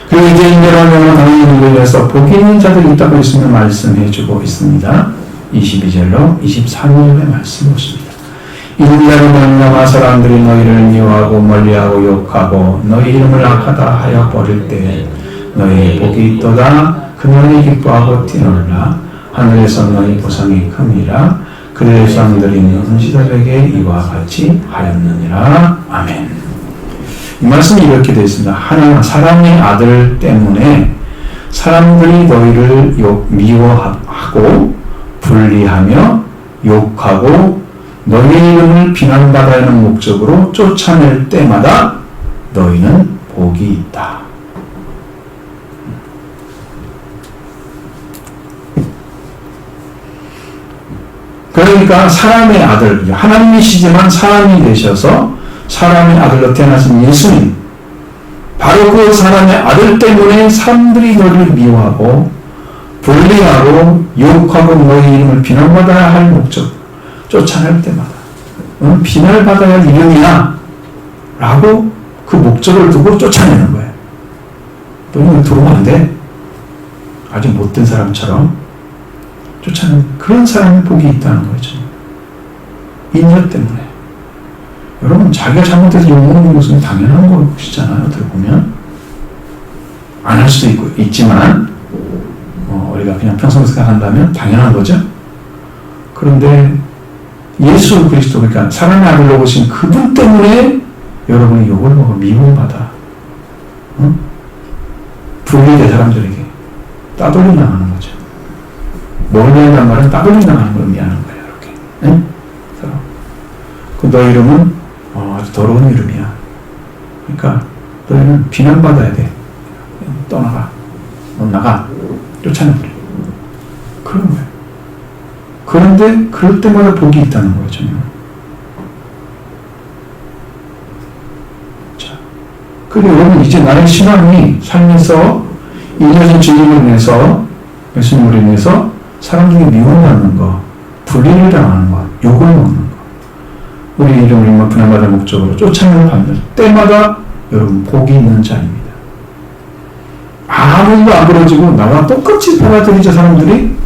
Speaker 1: 그리고 이제 인내라는 당연히 위해서 복이 있는 자들이 있다고 있으면 말씀해주고 있습니다. 22절로 23절의 말씀 보십니다. 인자로 말미암아 사람들이 너희를 미워하고 멀리하고 욕하고 너희 이름을 악하다 하여 버릴 때 너희 복이 있도다. 그날이 기뻐하고 뛰놀라. 하늘에서 너희 보상이 큼이라. 그들의 조상들이 있는 시대에게 이와 같이 하였느니라. 아멘. 이 말씀이 이렇게 되어 있습니다. 하나 사람의 아들 때문에 사람들이 너희를 미워하고 분리하며 욕하고 너희의 이름을 비난받아야 하는 목적으로 쫓아낼 때마다 너희는 복이 있다. 그러니까 사람의 아들, 하나님이시지만 사람이 되셔서 사람의 아들로 태어나신 예수님, 바로 그 사람의 아들 때문에 사람들이 너희를 미워하고 분리하고 욕하고 너희 이름을 비난받아야 할 목적, 쫓아낼 때마다 비난을 받아야 할 이름이야 라고 그 목적을 두고 쫓아내는 거예요. 너는 들어오면 안 돼. 아주 못된 사람처럼 쫓아내는 그런 사람의 복이 있다는 거죠. 인여 때문에. 여러분 자기가 잘못해서 욕먹는 것은 당연한 것이잖아요. 어떻게 보면 안 할 수도 있지만 우리가 그냥 평생 생각한다면 당연한 거죠. 그런데 예수 그리스도, 그러니까 사랑의 아들로 오신 그분 때문에 여러분이 욕을 먹어 미움받아 분리된 사람들에게 따돌림 당하는 거죠. 뭘 위한단 말은 따돌림 당하는 걸 의미하는 거예요. 이렇게. 네? 너 이름은 아주 더러운 이름이야. 그러니까 너희는 비난받아야 돼. 떠나가. 넌 나가. 쫓아내버려. 그런 거예요. 그런데 그럴 때마다 복이 있다는 거예요. 전혀. 자, 그리고 여러분 이제 나의 신앙이 삶에서 인여진 주님을 인해서 예수님으로 인해서 사람들이 미워하는 거, 불리를 당하는 거, 욕을 먹는 거, 우리 이름을 분양받을 목적으로 쫓아내는 받는 때마다 여러분 복이 있는 자입니다. 아무도 안 부러지고 나와 똑같이 받아들이자 사람들이.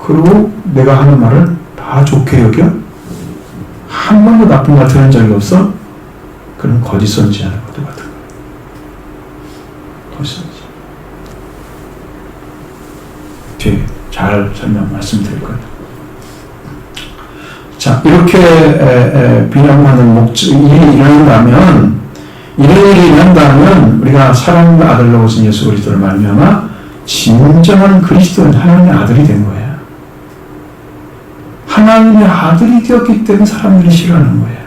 Speaker 1: 그리고 내가 하는 말을 다 좋게 여겨. 한 번도 나쁜 말 들은 적이 없어. 그럼 거짓 선지자는 것도 같은 거예요. 거짓 선지. 뒤에 잘 설명 말씀드릴 거예요. 자, 이렇게 비난하는 목적, 일이 일어난다면, 이런 일이 일어난다면, 우리가 사랑의 아들로 오신 예수 그리스도를 말미암아 진정한 그리스도인 하나님의 아들이 된 거예요. 하나님의 아들이 되었기 때문에 사람들이 싫어하는 거예요.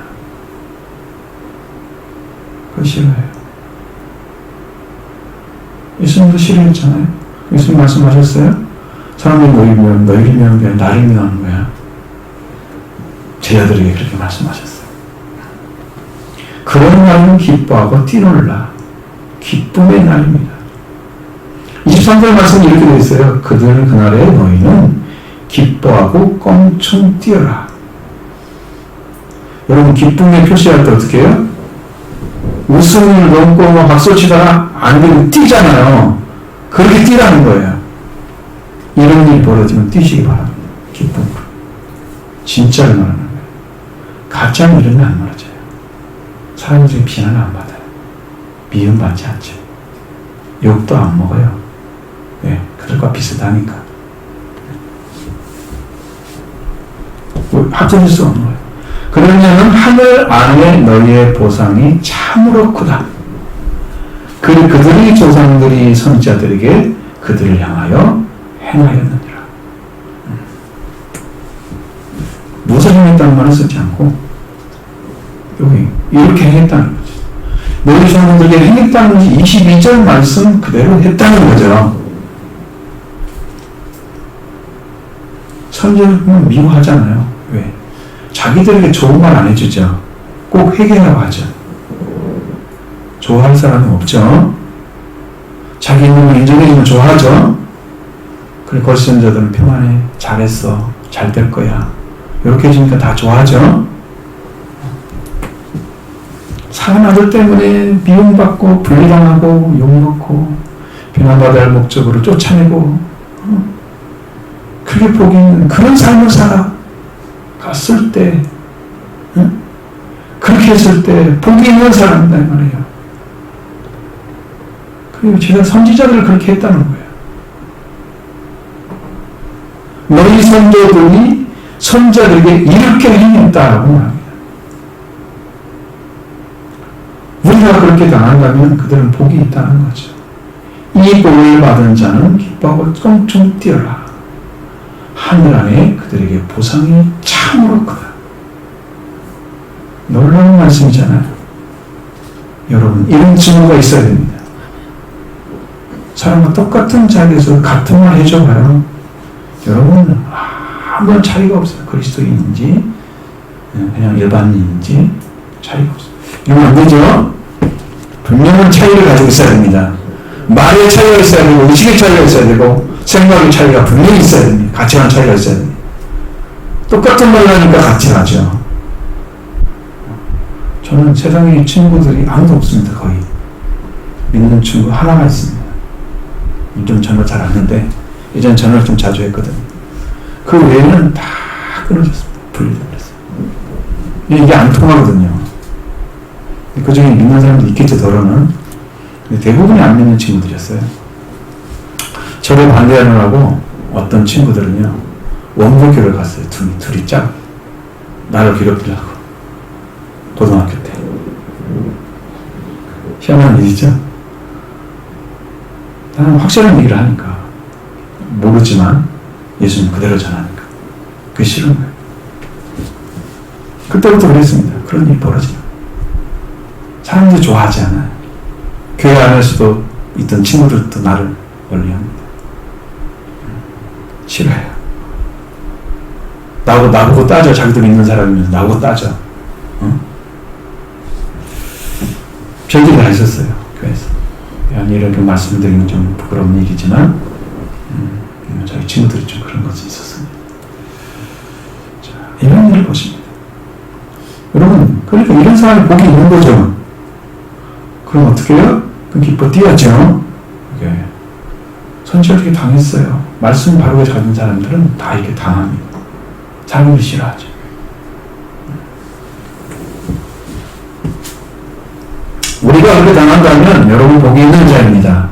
Speaker 1: 그거 싫어해요. 예수님도 싫어했잖아요. 예수님 말씀하셨어요? 사람들이 너희를 미워하는 게 아니라 나를 미워하는 거야. 제자들에게 그렇게 말씀하셨어요. 그런 날은 기뻐하고 뛰놀라. 기쁨의 날입니다. 23절 말씀이 이렇게 되어 있어요. 그날에 너희는 기뻐하고 껑충 뛰어라. 여러분 기쁨의 표시할 때 어떻게 해요? 웃음을 넘고 박수 치다가 안 되면 뛰잖아요. 그렇게 뛰라는 거예요. 이런 일이 벌어지면 뛰시기 바랍니다. 기쁨으로. 진짜를 말하는 거예요. 가짜는 이런 일 안 말하죠. 사람이 중에 비난을 안 받아요. 미움받지 않죠. 욕도 안 먹어요. 네, 그들과 비슷하니까. 합쳐질 수 없는 거예요. 그러냐면 하늘 안에 너희의 보상이 참으로 크다. 그들이 조상들이 선지자들에게 그들을 향하여 행하였느니라. 무엇을 행했다는 말을 쓰지 않고 여기 이렇게 행했다는 거죠. 너희 조상들에게 행했다는 것이 22절 말씀 그대로 했다는 거죠. 선지자는 미워하잖아요. 왜? 자기들에게 좋은 말 안 해주죠. 꼭 회개하라고 하죠. 좋아할 사람은 없죠. 자기 있는 인정해주면 좋아하죠. 그리고 거짓선자들은 평안해. 잘했어. 잘 될 거야. 이렇게 해주니까 다 좋아하죠. 사랑하는 아들 때문에 미움받고 분리당하고 욕먹고 비난받아야 할 목적으로 쫓아내고 그게 복이 있는 그런 삶을 살아갔을 때 그렇게 했을 때 복이 있는 사람이다 이 말이에요. 그리고 제가 선지자들을 그렇게 했다는 거예요. 너희 선조들이 선지자들에게 이렇게 행했다라고 말합니다. 우리가 그렇게 당한다면 그들은 복이 있다는 거죠. 이 복을 받은 자는 기뻐하고 껑충 뛰어라. 하늘 안에 그들에게 보상이 참으로 크다. 놀라운 말씀이잖아요. 여러분, 이런 증거가 있어야 됩니다. 사람과 똑같은 자리에서 같은 말 해줘봐요. 여러분, 아무런 차이가 없어요. 그리스도인인지, 그냥 일반인인지 차이가 없어요. 이러면 안 되죠? 분명한 차이를 가지고 있어야 됩니다. 말의 차이가 있어야 되고, 의식의 차이가 있어야 되고, 생각의 차이가 분명히 있어야 됩니다. 가치관 차이가 있어야 됩니다. 똑같은 말을 하니까 같이 가죠. 저는 세상에 친구들이 아무도 없습니다. 거의 믿는 친구 하나가 있습니다. 요즘 전화 잘 안 하는데 예전에 전화를 좀 자주 했거든요. 그 외에는 다 끊어졌습니다. 분리됐어요. 이게 안 통하거든요. 그 중에 믿는 사람도 있겠죠, 더러는. 대부분이 안 믿는 친구들이었어요. 저를 반대하느라고 어떤 친구들은요, 원고교를 갔어요. 둘이 짝. 나를 괴롭히려고. 고등학교 때. 희한한 일이죠? 나는 확실한 얘기를 하니까. 모르지만 예수님 그대로 전하니까. 그게 싫은 거예요. 그때부터 그랬습니다. 그런 일이 벌어지면. 사람들이 좋아하지 않아요. 교회 안에서도 있던 친구들도 나를 멀리합니다. 싫어해요. 나보고 따져. 자기들 있는 사람이면서 나보고 따져. 별일이 다 있었어요. 교회에서. 이렇게 말씀드리면 좀 부끄러운 일이지만 저희 친구들이 좀 그런 것이 있었습니다. 자, 이런 일을 보십니다. 여러분, 그러니까 이런 사람이 복이 있는 거죠. 그럼 어떻게 해요? 그럼 기뻐 뛰었죠. 이게 선지자들이 당했어요. 말씀 바르게 가진 사람들은 다 이렇게 당합니다. 자기를 싫어하죠. 우리가 그렇게 당한다면 여러분 복이 있는 자입니다.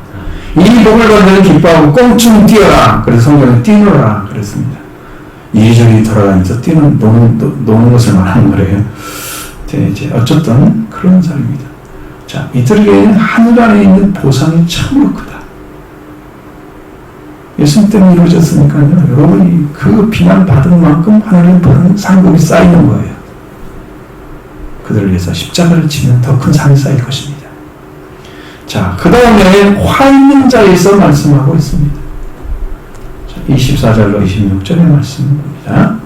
Speaker 1: 이 복을 받는 기뻐하고 꽁충 뛰어라. 그래서 성경에 뛰노라 그랬습니다. 이리저리 돌아다니면서 노는 것을 말하는 거래요. 이제 어쨌든 그런 사람입니다. 자, 이들에게는 하늘 안에 있는 보상이 참으로 크다. 예수님 때문에 이루어졌으니까요. 여러분이 그 비난 받은 만큼 하늘에 받은 상급이 쌓이는 거예요. 그들을 위해서 십자가를 지면 더 큰 상이 쌓일 것입니다. 자, 그 다음에 화 있는 자에서 말씀하고 있습니다. 자, 24절로 26절의 말씀입니다.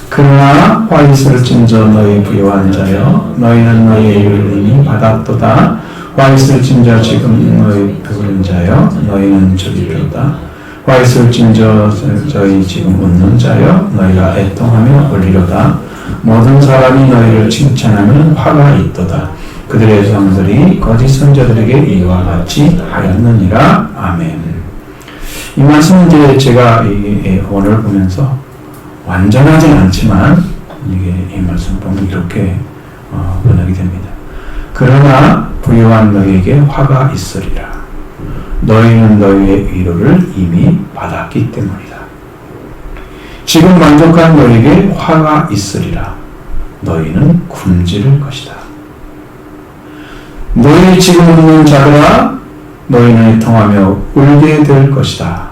Speaker 1: 그러나 화 있을진저 너희 부요한 자여 너희는 너희의 일을 이미 받았도다. 화 있을진저 지금 너희 배부른 자여 너희는 저리로다. 화 있을진저 저희 지금 웃는 자여 너희가 애통하며 울리로다. 모든 사람이 너희를 칭찬하면 화가 있도다. 그들의 성들이 거짓 선자들에게 이와 같이 하였느니라. 아멘. 이 말씀은 이제 제가 오늘 보면서 완전하진 않지만 이 말씀 보면 이렇게 번역이 됩니다. 그러나 부요한 너희에게 화가 있으리라. 너희는 너희의 위로를 이미 받았기 때문이다. 지금 만족한 너희에게 화가 있으리라. 너희는 굶주릴 것이다. 너희 지금 웃는 자들아 너희는 애통하며 울게 될 것이다.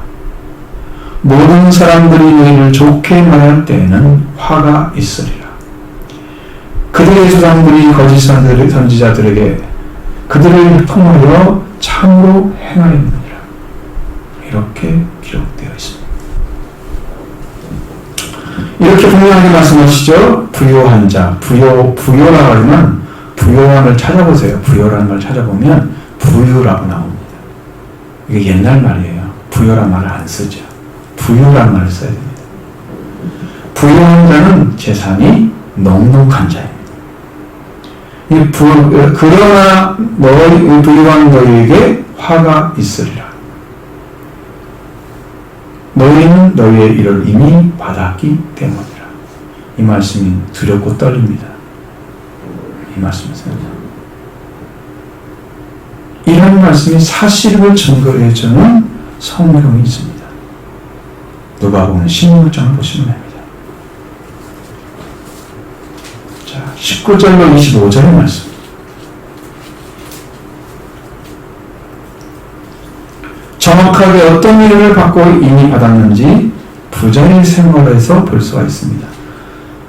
Speaker 1: 모든 사람들이 너희를 좋게 말할 때에는 화가 있으리라. 그들의 조상들이 거짓 선지자들에게 그들을 통하여 참으로 행하였느니라. 이렇게 기록되어 있습니다. 이렇게 분명하게 말씀하시죠. 부요한 자, 부요라고 하면 부요함을 찾아보세요. 부요라는 걸 찾아보면 부유라고 나옵니다. 이게 옛날 말이에요. 부요란 말을 안 쓰죠. 부유란 말을 써야 됩니다. 부요한 자는 재산이 넉넉한 자입니다. 그러나 너희 부유한 너희에게 화가 있으리라. 너희는 너희의 일을 이미 받았기 때문이라. 이 말씀이 두렵고 떨립니다. 이 말씀에서 이런 말씀이 사실을 증거해주는 성경이 있습니다. 누가복음 16장을 보시면 됩니다. 자, 19절로 25절의 말씀. 정확하게 어떤 일을 받고 이미 받았는지 부자의 생활에서 볼 수가 있습니다.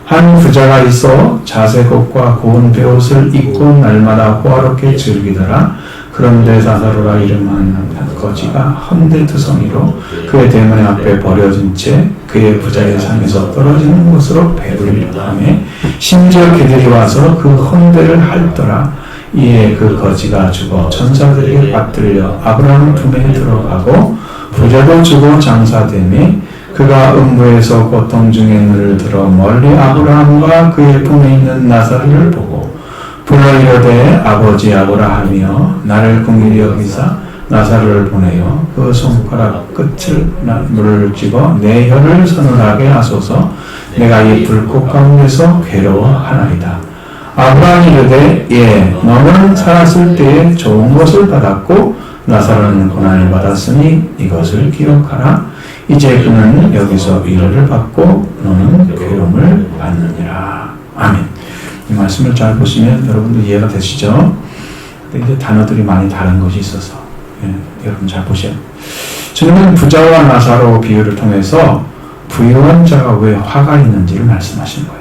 Speaker 1: 한 부자가 있어 자색 옷과 고운 베옷을 입고 날마다 호화롭게 즐기더라. 그런데 사사로라 이름하는 거지가 헌데투성이로 그의 대문 앞에 버려진 채 그의 부자의 상에서 떨어지는 곳으로 배불리려 하며 심지어 그들이 와서 그 헌데를 핥더라. 이에 그 거지가 죽어 천사들에게 받들려 아브라함 품에 들어가고 부자도 죽어 장사되매 그가 음부에서 고통 중에 눈을 들어 멀리 아브라함과 그의 품에 있는 나사로를 보고 불러 이르되 아버지 아브라함이여 나를 긍휼히 여기사 나사로를 보내어 그 손가락 끝을 물을 찍어 내 혀를 서늘하게 하소서 내가 이 불꽃 가운데서 괴로워하나이다. 아브라함이 이르되 예 너는 살았을 때에 좋은 것을 받았고 나사로는 고난을 받았으니 이것을 기억하라. 이제 그는 여기서 위로를 받고 너는 괴로움을 받느니라. 아멘. 이 말씀을 잘 보시면 여러분도 이해가 되시죠? 근데 이제 단어들이 많이 다른 것이 있어서 여러분 잘 보셔요. 주님은 부자와 나사로 비유를 통해서 부유한 자가 왜 화가 있는지를 말씀하신 거예요.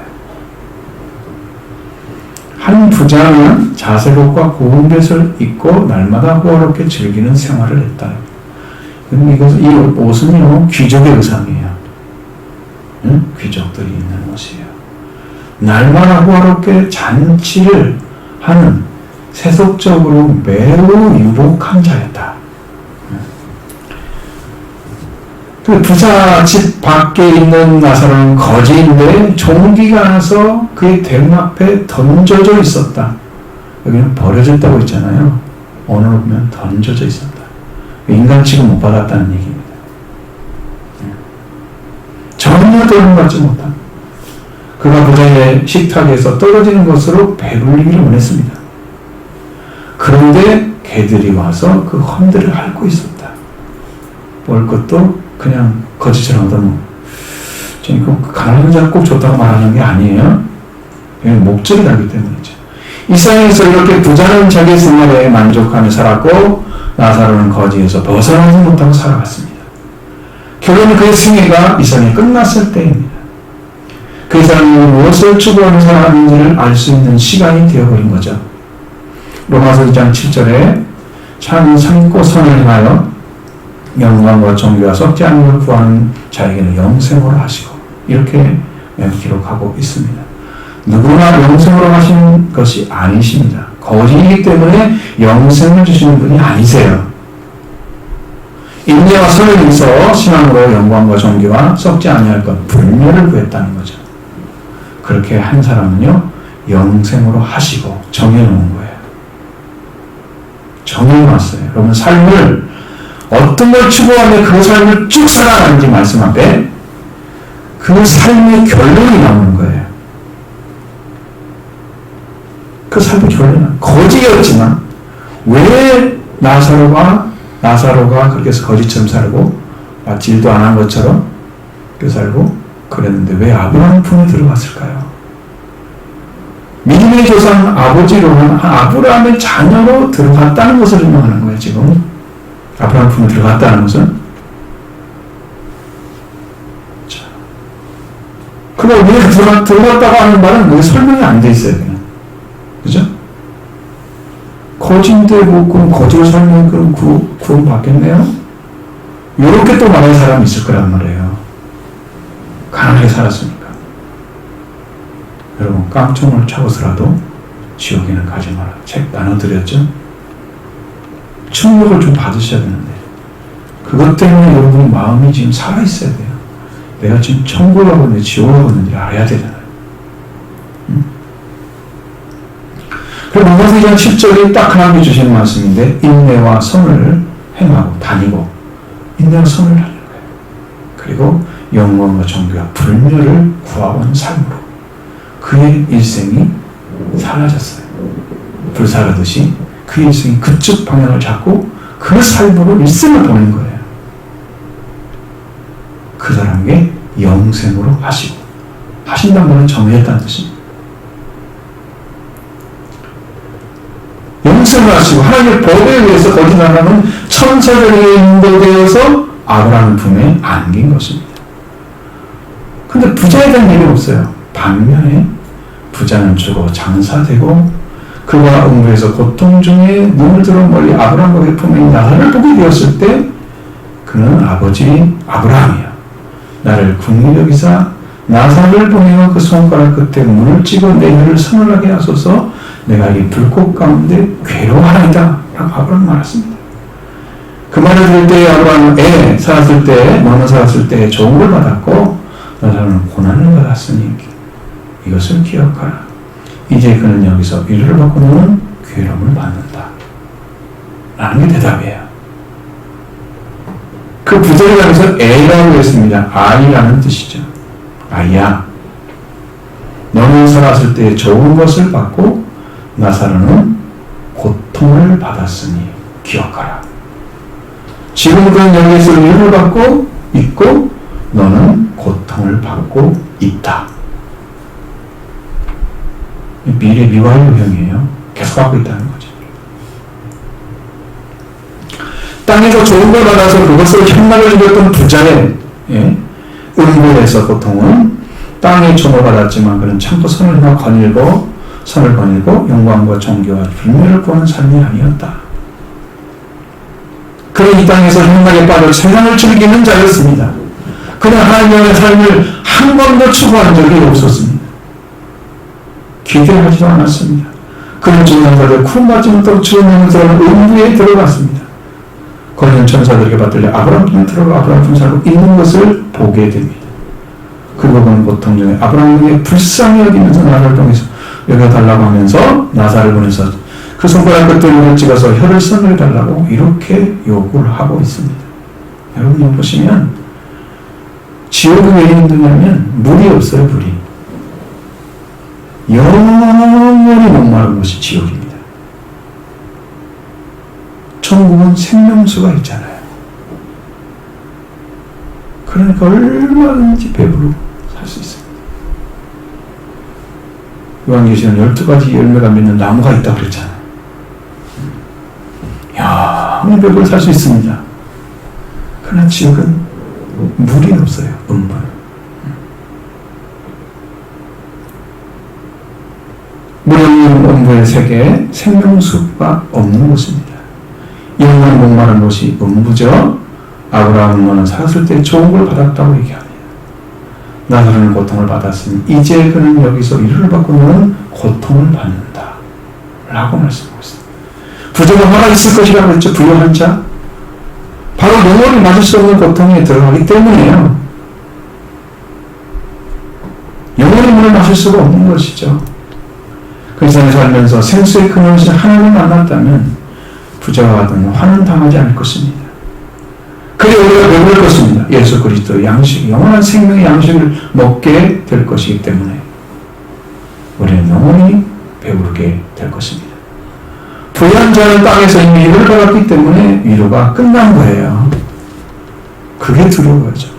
Speaker 1: 한 부자는 자색옷과 고운 뱃을 입고 날마다 호화롭게 즐기는 생활을 했다. 이 옷은요 귀족의 의상이에요. 응? 귀족들이 입는 옷이에요. 날마다 호화롭게 잔치를 하는 세속적으로 매우 유복한 자였다. 그 부자 집 밖에 있는 나사로는 거지인데 종기가 나서 그의 대 앞에 던져져 있었다. 여기는 버려졌다고 있잖아요. 오늘 보면 던져져 있었다. 인간 취급 못 받았다는 얘기입니다. 전혀 도움받지 못한 그가 부자의 식탁에서 떨어지는 것으로 배불리기를 원했습니다. 그런데 개들이 와서 그 헌들을 핥고 있었다. 볼 것도 그냥 거지처럼 얻어먹고 그 가난한 자를 꼭 좋다고 말하는 게 아니에요. 목적이 다르기 때문이죠. 이 세상에서 이렇게 부자는 자기 생활에 만족하며 살았고 나사로는 거지에서 벗어나지 못하고 살아갔습니다. 결론은 그의 승리가 이 세상에 끝났을 때입니다. 그 사람이 무엇을 추구하는 사람인지를 알 수 있는 시간이 되어버린 거죠. 로마서 2장 7절에 참 참고 선을 행하여 영광과 존귀와 썩지 않는 걸 구하는 자에게는 영생으로 하시고 이렇게 기록하고 있습니다. 누구나 영생으로 하시는 것이 아니십니다. 거짓이기 때문에 영생을 주시는 분이 아니세요. 인내와 선을 위해서 신앙으로 영광과 존귀와 썩지 아니할 것 불멸을 구했다는 거죠. 그렇게 한 사람은요 영생으로 하시고 정해놓은 거예요. 정해놨어요. 여러분 삶을 어떤 걸 추구하며 그 삶을 쭉 살아가는지 말씀하되 그 삶의 결론이 나오는 거예요. 그 삶의 결론은 거지였지만 왜 나사로가 그렇게 해서 거지처럼 살고 마치 일도 안 한 것처럼 그렇게 살고 그랬는데 왜 아브라함 품에 들어갔을까요? 믿음의 조상 아버지로는 아브라함의 자녀로 들어갔다는 것을 설명하는 거예요. 지금 아브라함 품에 들어갔다는 것은 그럼 왜 들어갔다고 하는 말은 왜 설명이 안 돼 있어요. 그냥. 그죠? 거지인데 그럼 거지로 살면 그럼 구원 받겠네요? 이렇게 또 말하는 사람이 있을 거란 말이에요. 가난하게 살았으니까. 여러분 깡총을 차고서라도 지옥에는 가지 마라. 책 나눠드렸죠? 충격을 좀 받으셔야 되는데 그것 때문에 여러분 마음이 지금 살아있어야 돼요. 내가 지금 천국을 가고 있는지 지옥을 가고 있는지 알아야 되잖아요. 그리고 로마서 2장 10절이 딱 하나님이 주시는 말씀인데 인내와 선을 행하고 다니고 인내와 선을 하는 거예요. 그리고 영광과 존귀와 불멸을 구하온 삶으로 그의 일생이 사라졌어요. 불사르듯이 그 일생이 그쪽 방향을 잡고 그 삶으로 일생을 보낸 거예요. 그 사람에게 영생으로 하시고 하신다는 것은 정의했다는 뜻입니다. 영생을 하시고 하나님의 법에 의해서 거기 나가는 천사들에게 인도되어서 아브라함 품에 안긴 것입니다. 근데 부자에 대한 얘기는 없어요. 반면에 부자는 죽어 장사되고 그가 음부에서 고통 중에 눈을 들어 멀리 아브라함의 품에 있는 나사로를 보게 되었을 때 그는 아버지 아브라함이야. 나를 긍휼히 여기사 나사로를 보내어 그 손가락 끝에 문을 찍어 내 혀를 서늘하게 하소서 내가 이 불꽃 가운데 괴로워하리다 라고 아브라함 말했습니다. 그 말을 들을 때 아브라함은 살았을 때, 너는 살았을 때 좋은 걸 받았고 나사로는 고난을 받았으니 이것을 기억하라. 이제 그는 여기서 위로를 받고 너는 괴로움을 받는다. 라는 게 대답이에요. 그 부제를 하면서 A라고 했습니다. I라는 뜻이죠. 아이야, 너는 살았을 때 좋은 것을 받고 나사로는 고통을 받았으니 기억하라. 지금 그는 여기에서 위로를 받고 있고 너는 고통을 받고 있다. 미래 미완료형이에요. 계속 받고 있다는 거죠. 땅에서 좋은 걸 받아서 그것을 현락을 누렸던 부자의 음부에서 고통은 땅에 종을 받았지만 그는 참고 선을 거닐고 영광과 존귀와 불멸을 구하는 삶이 아니었다. 그는 이 땅에서 현락에 빠져 세상을 즐기는 자였습니다. 그는 하나님의 삶을 한 번도 추구한 적이 없었습니다. 기대하지도 않았습니다. 그는 천사들의 구원받지 못하고 주님께서는 음부에 들어갔습니다. 거기는 천사들에게 받들려 아브라함 품에 들어가 아브라함 품에 살고 있는 것을 보게 됩니다. 그리고 그는 고통 중에 아브라함에게 불쌍히 여기면서 나사를 통해서 여겨달라고 하면서 나사를 보내서 그 손가락 끝으로 찍어서 혀를 써내달라고 이렇게 요구를 하고 있습니다. 여러분 보시면 지옥이 왜 힘드냐면 물이 없어요. 물이 영원히 목마른 것이 지옥입니다. 천국은 생명수가 있잖아요. 그러니까 얼마든지 배부르고 살 수 있습니다. 요한계시록은 12가지 열매가 맺는 나무가 있다고 그랬잖아요. 영원히 배부르게 살 수 있습니다. 그러나 지옥은 물이 없어요. 음물. 물 없는 음부의 세계에 생명수가 없는 곳입니다. 영원 목마른 곳이 음부죠. 아브라함은 너는 살았을 때 좋은 걸 받았다고 얘기합니다. 나사로는 고통을 받았으니 이제 그는 여기서 위로를 받고 너는 고통을 받는다. 라고 말씀하고 있습니다. 부자가 화가 있을 것이라고 했죠. 부유한 자. 바로 영원히 맞을 수 없는 고통에 들어가기 때문에요. 영원히 물을 마실 수가 없는 것이죠. 그 세상에 살면서 생수의 근원이신 하나님을 만났다면 부자와 같은 화는 당하지 않을 것입니다. 그리고 우리가 배부를 것입니다. 예수 그리스도의 양식, 영원한 생명의 양식을 먹게 될 것이기 때문에 우리는 영원히 배부르게 될 것입니다. 부유한 자는 땅에서 이미 위로를 받았기 때문에 위로가 끝난 거예요. 그게 두려운 거죠.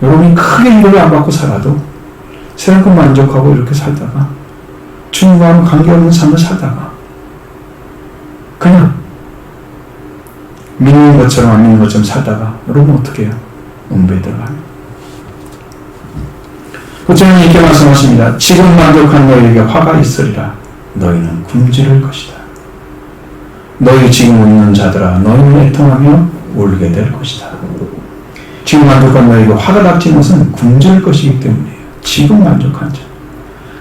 Speaker 1: 여러분이 크게 위로를 안 받고 살아도 세상껏 만족하고 이렇게 살다가 주님과는 관계없는 삶을 살다가 그냥 믿는 것처럼 안 믿는 것처럼 살다가 여러분 어떻게 해요? 음부에 들어가요. 구절은 이렇게 말씀하십니다. 지금 만족한 너희에게 화가 있으리라. 너희는 굶주릴 것이다. 너희 지금 웃는 자들아 너희는 애통하며 울게 될 것이다. 지금 만족한 너희에게 화가 닥친 것은 굶주릴 것이기 때문이에요. 지금 만족한 자.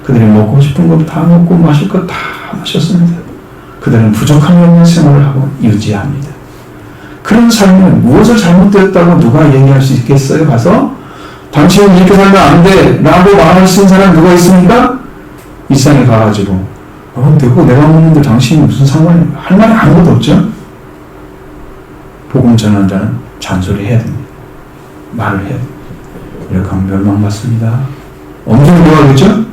Speaker 1: 그들이 먹고 싶은 것 다 먹고 마실 것 다 마셨습니다. 그들은 부족함이 없는 생활을 하고 유지합니다. 그런 삶은 무엇을 잘못되었다고 누가 얘기할 수 있겠어요? 가서 당신은 이렇게 살면 안 돼 라고 말할 수 있는 사람 누가 있습니까? 이 세상에 가가지고 내가 먹는데 당신이 무슨 상관이야? 할 말이 아무것도 없죠? 복음 전하는 자는 잔소리 해야 됩니다. 말을 해야 됩니다. 이렇게 하면 멸망받습니다. 엄청 좋아하겠죠?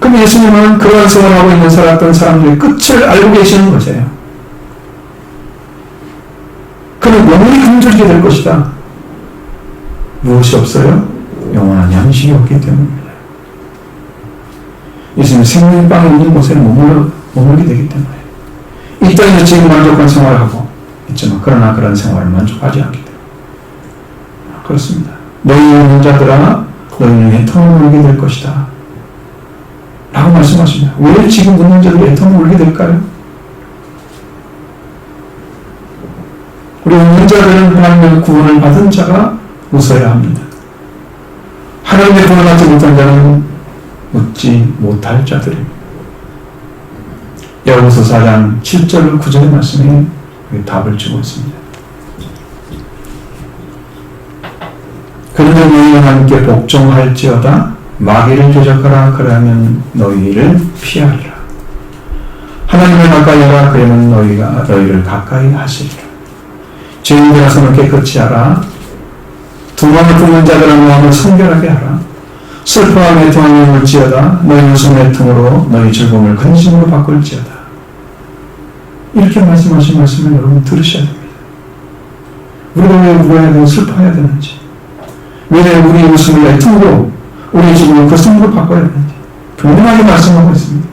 Speaker 1: 그럼 예수님은 그러한 생활을 하고 있는 살았던 사람들의 끝을 알고 계시는 거예요. 그는 영원히 굶주리게 될 것이다. 무엇이 없어요? 영원한 양식이 없기 때문입니다. 예수님은 생명의 빵이 있는 곳에 머물게 되기 때문에 이 땅에서 지금 만족한 생활을 하고 있지만 그러나 그런 생활을 만족하지 않기 때문에 그렇습니다. 너희는 자들아 너희는 애통을 울게 될 것이다 라고 말씀하십니다. 왜 지금 묻는 자들이 애통을 울게 될까요? 우리 웃는 자들은 하나님의 구원을 받은 자가 웃어야 합니다. 하나님의 구원을 받지 못한 자는 웃지 못할 자들입니다. 야고보서 4장 7절 9절의 말씀에 답을 주고 있습니다. 그러면 너희 하나님께 복종할지어다 마귀를 대적하라 그러면 너희를 피하리라. 하나님을 가까이 하라 그러면 너희가 너희를 가까이 하시리라. 죄인들아 손을 깨끗이 하라. 두 마음을 품는 자들아 마음을 성결하게 하라. 슬퍼함에 애통함을 물지어다. 너희 웃음의 애통으로 너희 즐거움을 근심으로 바꿀지어다. 이렇게 말씀하신 말씀을 여러분 들으셔야 됩니다. 우리가 왜 울어야 되고 슬퍼해야 되는지, 왜 우리 웃음을 애통으로 우리 즐거움을 근심으로 바꿔야 되는지 분명하게 말씀하고 있습니다.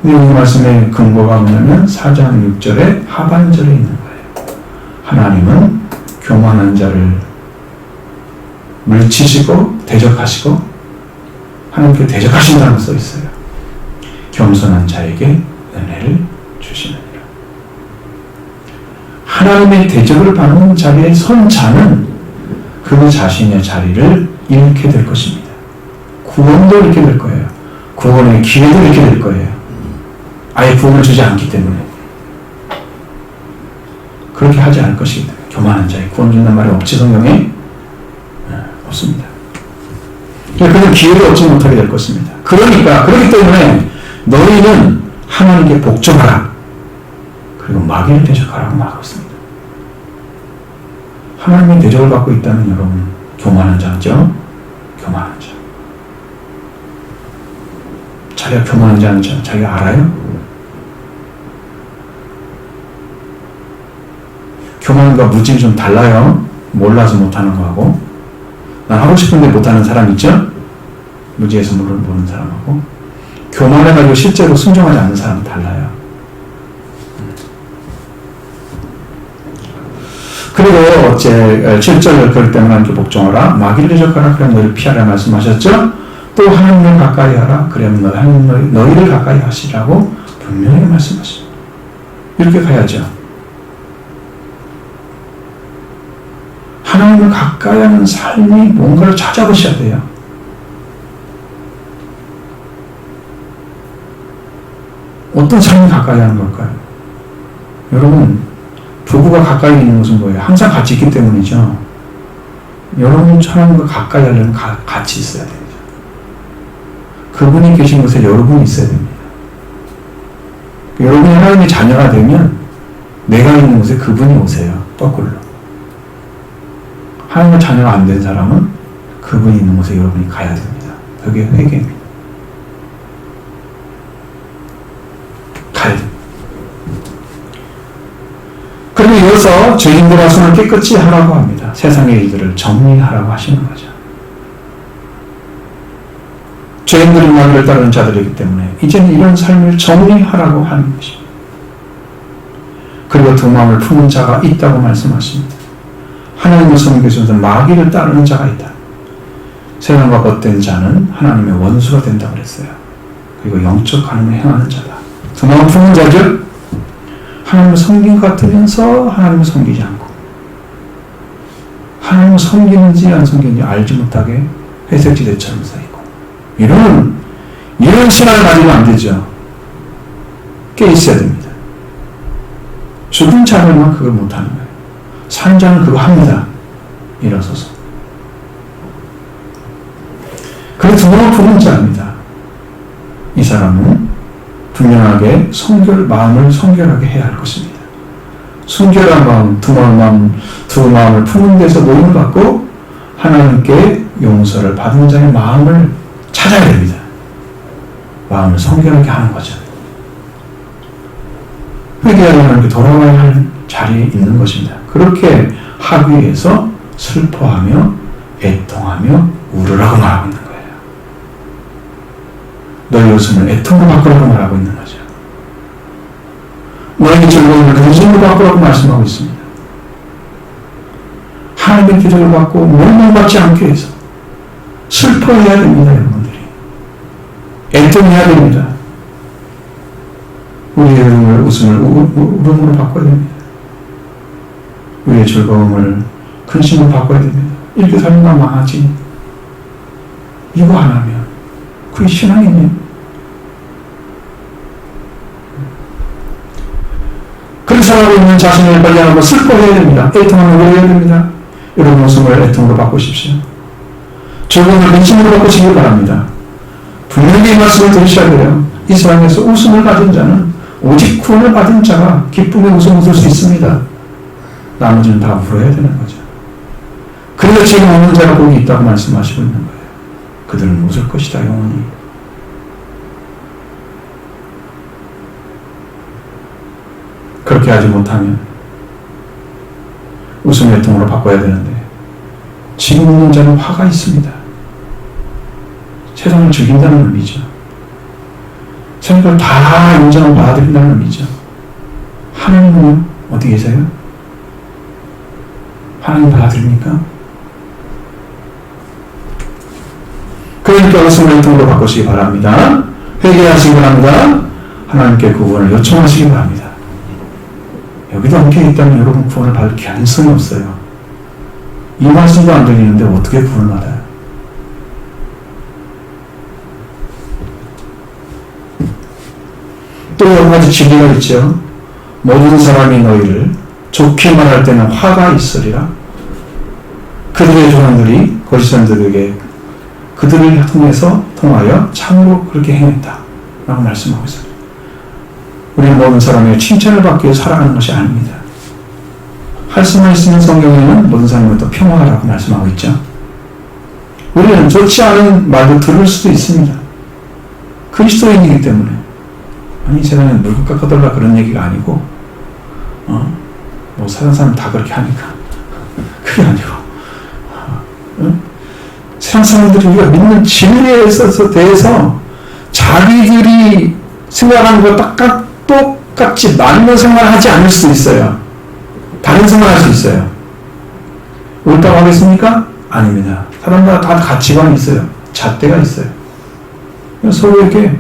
Speaker 1: 근데 이 말씀의 근거가 뭐냐면 4장 6절의 하반절에 있는 거예요. 하나님은 교만한 자를 물리치시고 대적하시고 하나님께 대적하신다고 써 있어요. 겸손한 자에게 은혜를 주시느니라. 하나님의 대적을 받는 자리에 선 자는 그 자신의 자리를 잃게 될 것입니다. 구원도 잃게 될 거예요. 구원의 기회도 잃게 될 거예요. 아예 구원을 주지 않기 때문에. 그렇게 하지 않을 것입니다. 교만한 자에 구원 준다는 말이 없지 성경에? 없습니다. 그냥 기회를 얻지 못하게 될 것입니다. 그렇기 때문에 너희는 하나님께 복종하라. 그리고 마귀를 대적하라고 말하고 있습니다. 하나님의 대적을 받고 있다면 여러분 교만한 자죠? 교만한 자. 자기가 교만한 자는 자기가 알아요? 교만과 무지는 좀 달라요. 몰라서 못하는 거하고. 난 하고 싶은데 못하는 사람 있죠? 무지해서 모르는 사람하고. 교만해가지고 실제로 순종하지 않는 사람은 달라요. 그리고 제 7절 그럴 때는 하나님께 복종하라. 마귀를 대적하라. 그러면 너희를 피하라 말씀하셨죠? 또 하나님을 가까이 하라. 그러면 하나님 너희를 가까이 하시라고 분명히 말씀하십니다. 이렇게 가야죠. 하나님을 가까이 하는 삶이 뭔가를 찾아보셔야 돼요. 어떤 삶이 가까이 하는 걸까요? 여러분, 부부가 가까이 있는 것은 뭐예요? 항상 같이 있기 때문이죠. 여러분이 하나님과 가까이 하려면 같이 있어야 됩니다. 그분이 계신 곳에 여러분이 있어야 됩니다. 여러분이 하나님의 자녀가 되면 내가 있는 곳에 그분이 오세요. 거꾸로. 하나님의 자녀가 안 된 사람은 그분이 있는 곳에 여러분이 가야 됩니다. 그게 회개입니다. 가야 됩니다. 그리고 이어서 죄인들아 손을 깨끗이 하라고 합니다. 세상의 일들을 정리하라고 하시는 거죠. 죄인들이 마귀를 따르는 자들이기 때문에 이제는 이런 삶을 정리하라고 하는 것입니다. 그리고 두 마음을 품은 자가 있다고 말씀하십니다. 하나님을 섬기면서 마귀를 따르는 자가 있다. 세상과 벗된 자는 하나님의 원수가 된다고 그랬어요. 그리고 영적 가늠을 행하는 자다. 두 마음을 품은 자죠? 하나님을 섬긴 것 같으면서 하나님을 섬기지 않고 하나님을 섬기는지 안 섬기는지 알지 못하게 회색지대처럼 서 있고 이런 신앙을 가지면 안 되죠. 깨 있어야 됩니다. 죽은 자들만 그걸 못하는 거예요. 산 자는 그거 합니다. 일어서서. 그래서 두 마음을 품은 자입니다. 이 사람은 분명하게 마음을 성결하게 해야 할 것입니다. 순결한 마음, 두 마음을 품은 데서 모임을 받고 하나님께 용서를 받은 자의 마음을 찾아야 됩니다. 마음을 성결하게 하는 거죠. 회개하려면 하나님께 돌아와야 할 자리에 있는 것입니다. 그렇게 하기 위해서 슬퍼하며 애통하며 울으라고 말하고 있는 거예요. 너희 웃음을 애통으로 바꾸라고 말하고 있는 거죠. 너희 즐거움을 근심으로 바꾸라고 말씀하고 있습니다. 하나님의 기적을 받고 멸망받지 않게 해서 슬퍼해야 됩니다. 여러분들이 애통해야 됩니다. 우리의 웃음을 울음으로 바꿔야 됩니다. 우리의 즐거움을 근심으로 바꿔야 됩니다. 이렇게 살면 망하지. 이거 안 하면 그게 신앙이냐? 살아가고 있는 자신을 발견하고 슬퍼해야 됩니다. 애통하며 울어야 됩니다. 여러분 웃음을 애통으로 바꾸십시오. 즐거움을 근심으로 바꾸시기 바랍니다. 분명히 이 말씀을 들으셔야 돼요. 이 세상에서 웃음을 받은 자는 오직 구원을 받은 자가 기쁨에 웃음 웃을 수 있습니다. 나머지는 다 울어야 되는 거죠. 그래서 지금 웃는 자가 복이 있다고 말씀하시고 있는 거예요. 그들은 웃을 것이다 영원히. 그렇게 하지 못하면 웃음의 애통으로 바꿔야 되는데 지금 웃는 자는 화가 있습니다. 세상을 즐긴다는 의미죠. 세상을 다 인정하고 받아들인다는 의미죠. 하나님은 어디 계세요? 하나님 받아들입니까? 그러니까 웃음을 애통으로 바꾸시기 바랍니다. 회개하시기 바랍니다. 하나님께 구원을 요청하시기 바랍니다. 여기도 함께 있다면 여러분 구원을 받을 가능성이 없어요. 이 말씀도 안 들리는데 어떻게 구원을 받아요? 또 한 가지 진리가 있죠. 모든 사람이 너희를 좋게 말할 때는 화가 있으리라. 그들의 조상들이 거짓선들에게 그들을 통하여 참으로 그렇게 행했다 라고 말씀하고 있어요. 우리는 모든 사람의 칭찬을 받기 위해 살아가는 것이 아닙니다. 할 수만 있으면 성경에는 모든 사람을 또 평화하라고 말씀하고 있죠. 우리는 좋지 않은 말도 들을 수도 있습니다. 그리스도인이기 때문에. 아니 세상에 물고 깎아달라 그런 얘기가 아니고 뭐 세상 사람 다 그렇게 하니까 그게 아니고 세상 사람들이 우리가 믿는 진리에 있어서 대해서 자기들이 생각하는 것 똑같이 맞는 생각을 하지 않을 수 있어요. 다른 생각을 할 수 있어요. 옳다고 하겠습니까? 아닙니다. 사람마다 다 가치관이 있어요. 잣대가 있어요. 서로에게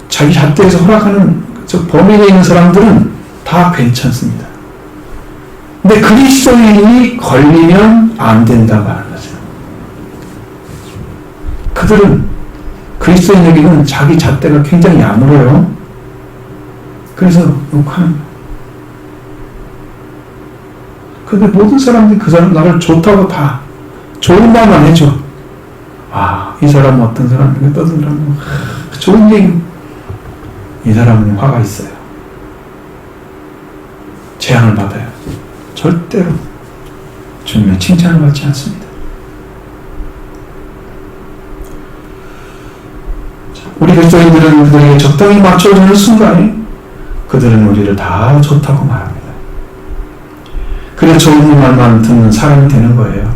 Speaker 1: 자기 잣대에서 허락하는 저 범위에 있는 사람들은 다 괜찮습니다. 근데 그리스도인이 걸리면 안 된다고 하는 거죠. 그들은 그리스도인에게는 자기 잣대가 굉장히 야물어요. 그래서 욕하는 거예요. 근데 모든 사람들이 그 사람 나를 좋다고 다 좋은 말만 해줘. 아, 이 사람은 어떤 사람이고 어떤 사람은 좋은 얘기. 이 사람은 화가 있어요. 재앙을 받아요. 절대로 주님의 칭찬을 받지 않습니다. 우리 그리스도인들은 그들에게 적당히 맞춰주는 순간에 그들은 우리를 다 좋다고 말합니다. 그래서 좋은 말만 듣는 사람이 되는 거예요.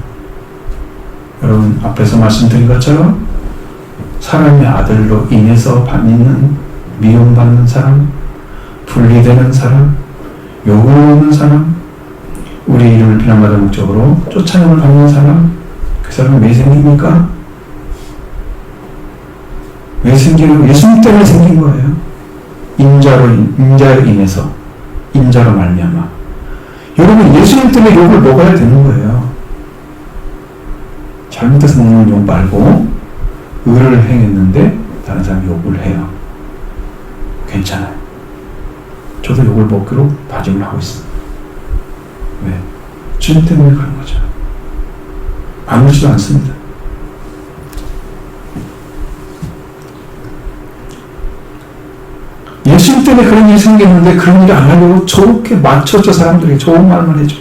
Speaker 1: 여러분 앞에서 말씀드린 것처럼 사람의 아들로 인해서 받는 미움받는 사람, 분리되는 사람, 욕을 먹는 사람, 우리 이름을 비난받을 목적으로 쫓아냄을 받는 사람, 그 사람은 왜 생깁니까? 왜 생기는? 예수님 때문에 생긴 거예요. 인자로 인해서, 인자로 말미암아. 여러분 예수님 때문에 욕을 먹어야 되는 거예요. 잘못해서 먹는 욕 말고 의를 행했는데 다른 사람이 욕을 해요. 괜찮아요. 저도 욕을 먹기로 다짐을 하고 있어요. 왜? 주님 때문에 그런 거죠. 아무렇지도 않습니다. 예수님 때문에 그런 일이 생겼는데 그런 일을 안 하려고 좋게 맞춰줘 사람들에게 좋은 말만 해줘.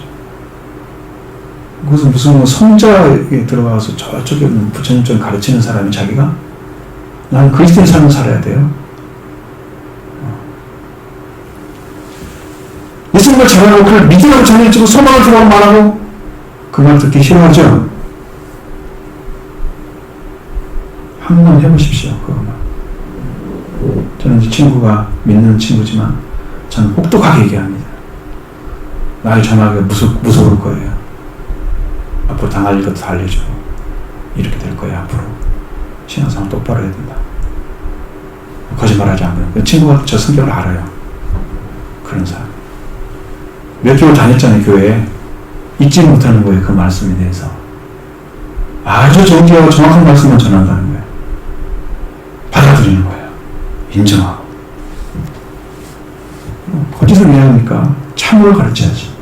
Speaker 1: 그것은 무슨 뭐 성자에 들어가서 저쪽에 부처님 좀 가르치는 사람이 자기가 나는 그리스도인 삶을 살아야 돼요. 예수님을 잘하고 그를 믿으라고 전해주고 소망을 주라고 말하고 그 말 듣기 싫어하죠? 한번 해보십시오. 그것만. 저는 이 친구가 믿는 친구지만 저는 혹독하게 얘기합니다. 나를 전하기가 무서울 거예요. 앞으로 당할 것도 다 알려주고 이렇게 될 거예요. 앞으로 신앙생활 똑바로 해야 된다. 거짓말하지 않고요. 그 친구가 저 성격을 알아요. 그런 사람. 몇 개월 다녔잖아요. 교회에. 잊지 못하는 거예요. 그 말씀에 대해서. 아주 정직하고 정확한 말씀을 전한다는 거예요. 받아들이는 거예요. 인정하고. 거짓을 왜 합니까? 참으로 가르쳐야지.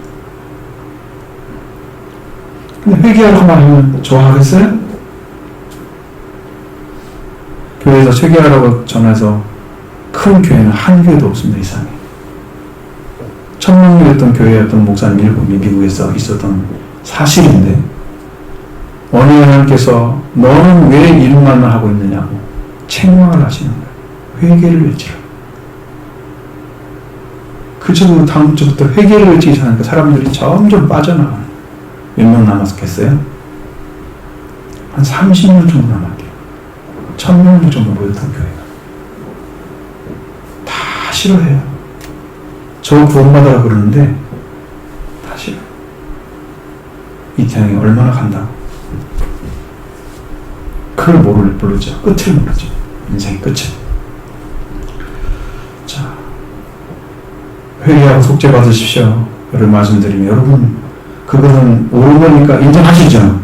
Speaker 1: 근데 회개하라고 말하면 좋아하겠어요? 교회에서 회개하라고 전해서 큰 교회는 한 교회도 없습니다. 이상에. 천명이었던 교회였던 목사님 일곱이 미국에서 있었던 사실인데 어느 하나님께서 너는 왜 일만 하고 있느냐고 책망을 하시는 거예요. 회개를 외치라. 그저도 다음 주부터 회개를 외치기 시작하니까 사람들이 점점 빠져나가는. 몇 명 남았겠어요? 한 30명 정도 남았대요. 1000명 정도 모였던 교회가. 다 싫어해요. 저 구원받아라 그러는데 다 싫어요. 이 태양이 얼마나 간다고. 그걸 모르죠. 끝을 모르죠. 인생의 끝을. 자, 회개하고 속죄 받으십시오. 여러분 말씀드리면 여러분 그거는 옳은 거니까 인정하시죠.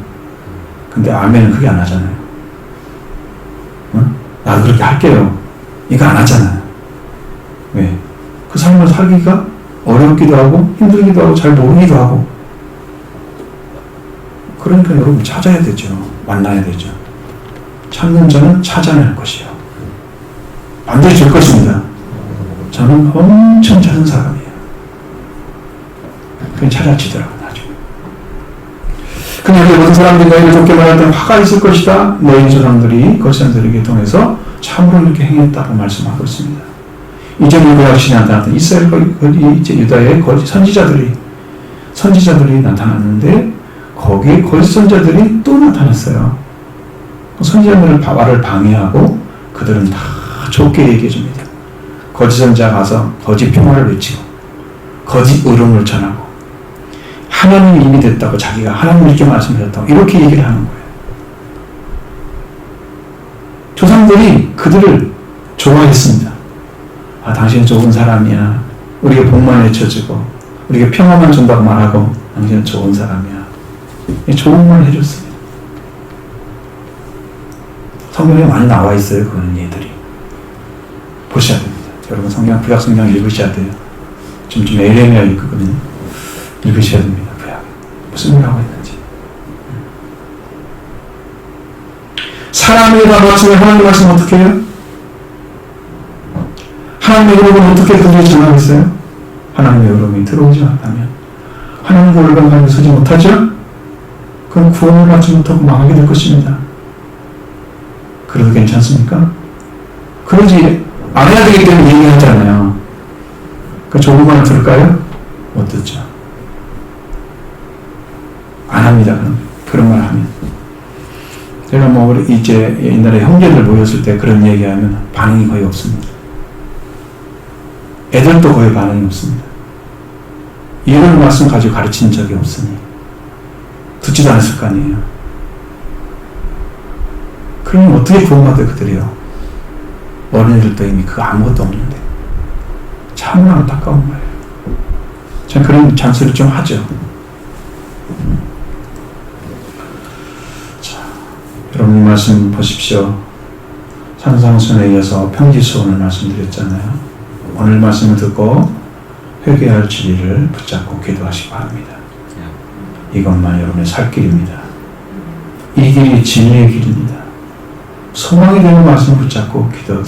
Speaker 1: 근데 아멘은 그게 안 하잖아요. 응? 나도 그렇게 할게요. 이거 안 하잖아요. 왜? 그 삶을 살기가 어렵기도 하고 힘들기도 하고 잘 모르기도 하고. 그러니까 여러분 찾아야 되죠. 만나야 되죠. 찾는 자는 찾아낼 것이요. 반드시 줄 것입니다. 저는 엄청 찾은 사람이에요. 그냥 찾아지더라고요. 나중에. 그냥 모든 사람들이 너희를 좋게 말할 때는 화가 있을 것이다. 너희 조상들이 거짓들에게 통해서 참으로 이렇게 행했다고 말씀하고 있습니다. 이제 구약시에 나타났던 이스라엘 이제 유다의 거짓 선지자들이 나타났는데 거기에 거짓 선지자들이 또 나타났어요. 선지자들의 말을 방해하고 그들은 다 좋게 얘기해 줍니다. 거짓 선지자 가서 거짓 평화를 외치고 거짓 의로움을 전하고 하나님이 이미 됐다고 자기가 하나님을 이렇게 말씀하셨다고 이렇게 얘기를 하는 거예요. 조상들이 그들을 좋아했습니다. 아, 당신은 좋은 사람이야. 우리가 복만 외쳐주고 우리가 평화만 준다고 말하고 당신은 좋은 사람이야. 좋은 말 해줬어요. 성경에 많이 나와 있어요. 그런 예들이. 보셔야 됩니다. 여러분 성경, 구약 성경 읽으셔야 돼요. 좀 애매하게 읽거든요. 읽으셔야 됩니다. 구약. 무슨 일 하고 있는지. 사람에게 다 말씀을 하나님 말씀 어떻게 해요? 하나님의 의로움을 어떻게 그들이 전하겠어요? 하나님의 의로움이 들어오지 않다면 하나님과 올바르게 서지 못하죠? 그럼 구원을 받지 못하고 망하게 될 것입니다. 그래도 괜찮습니까? 그러지 안 해야 되기 때문에 얘기하잖아요. 그 좋은 말 들을까요? 못 듣죠. 안 합니다. 그런 말 하면. 제가 이제 옛날에 형제들 모였을 때 그런 얘기하면 반응이 거의 없습니다. 애들도 거의 반응이 없습니다. 이런 말씀 가지고 가르친 적이 없으니 듣지도 않았을 거 아니에요. 그러면 어떻게 구원받아요 그들이요? 어린이들도 이미 그거 아무것도 없는데 참으로 안타까운 거예요. 전 그런 잔소리를 좀 하죠. 자, 여러분 이 말씀 보십시오. 산상순에 이어서 평지수원을 말씀드렸잖아요. 오늘 말씀을 듣고 회개할 진리를 붙잡고 기도하시기 바랍니다. 이것만 여러분의 살 길입니다. 이 길이 진리의 길입니다. 소망이 되는 말씀을 붙잡고 기도드려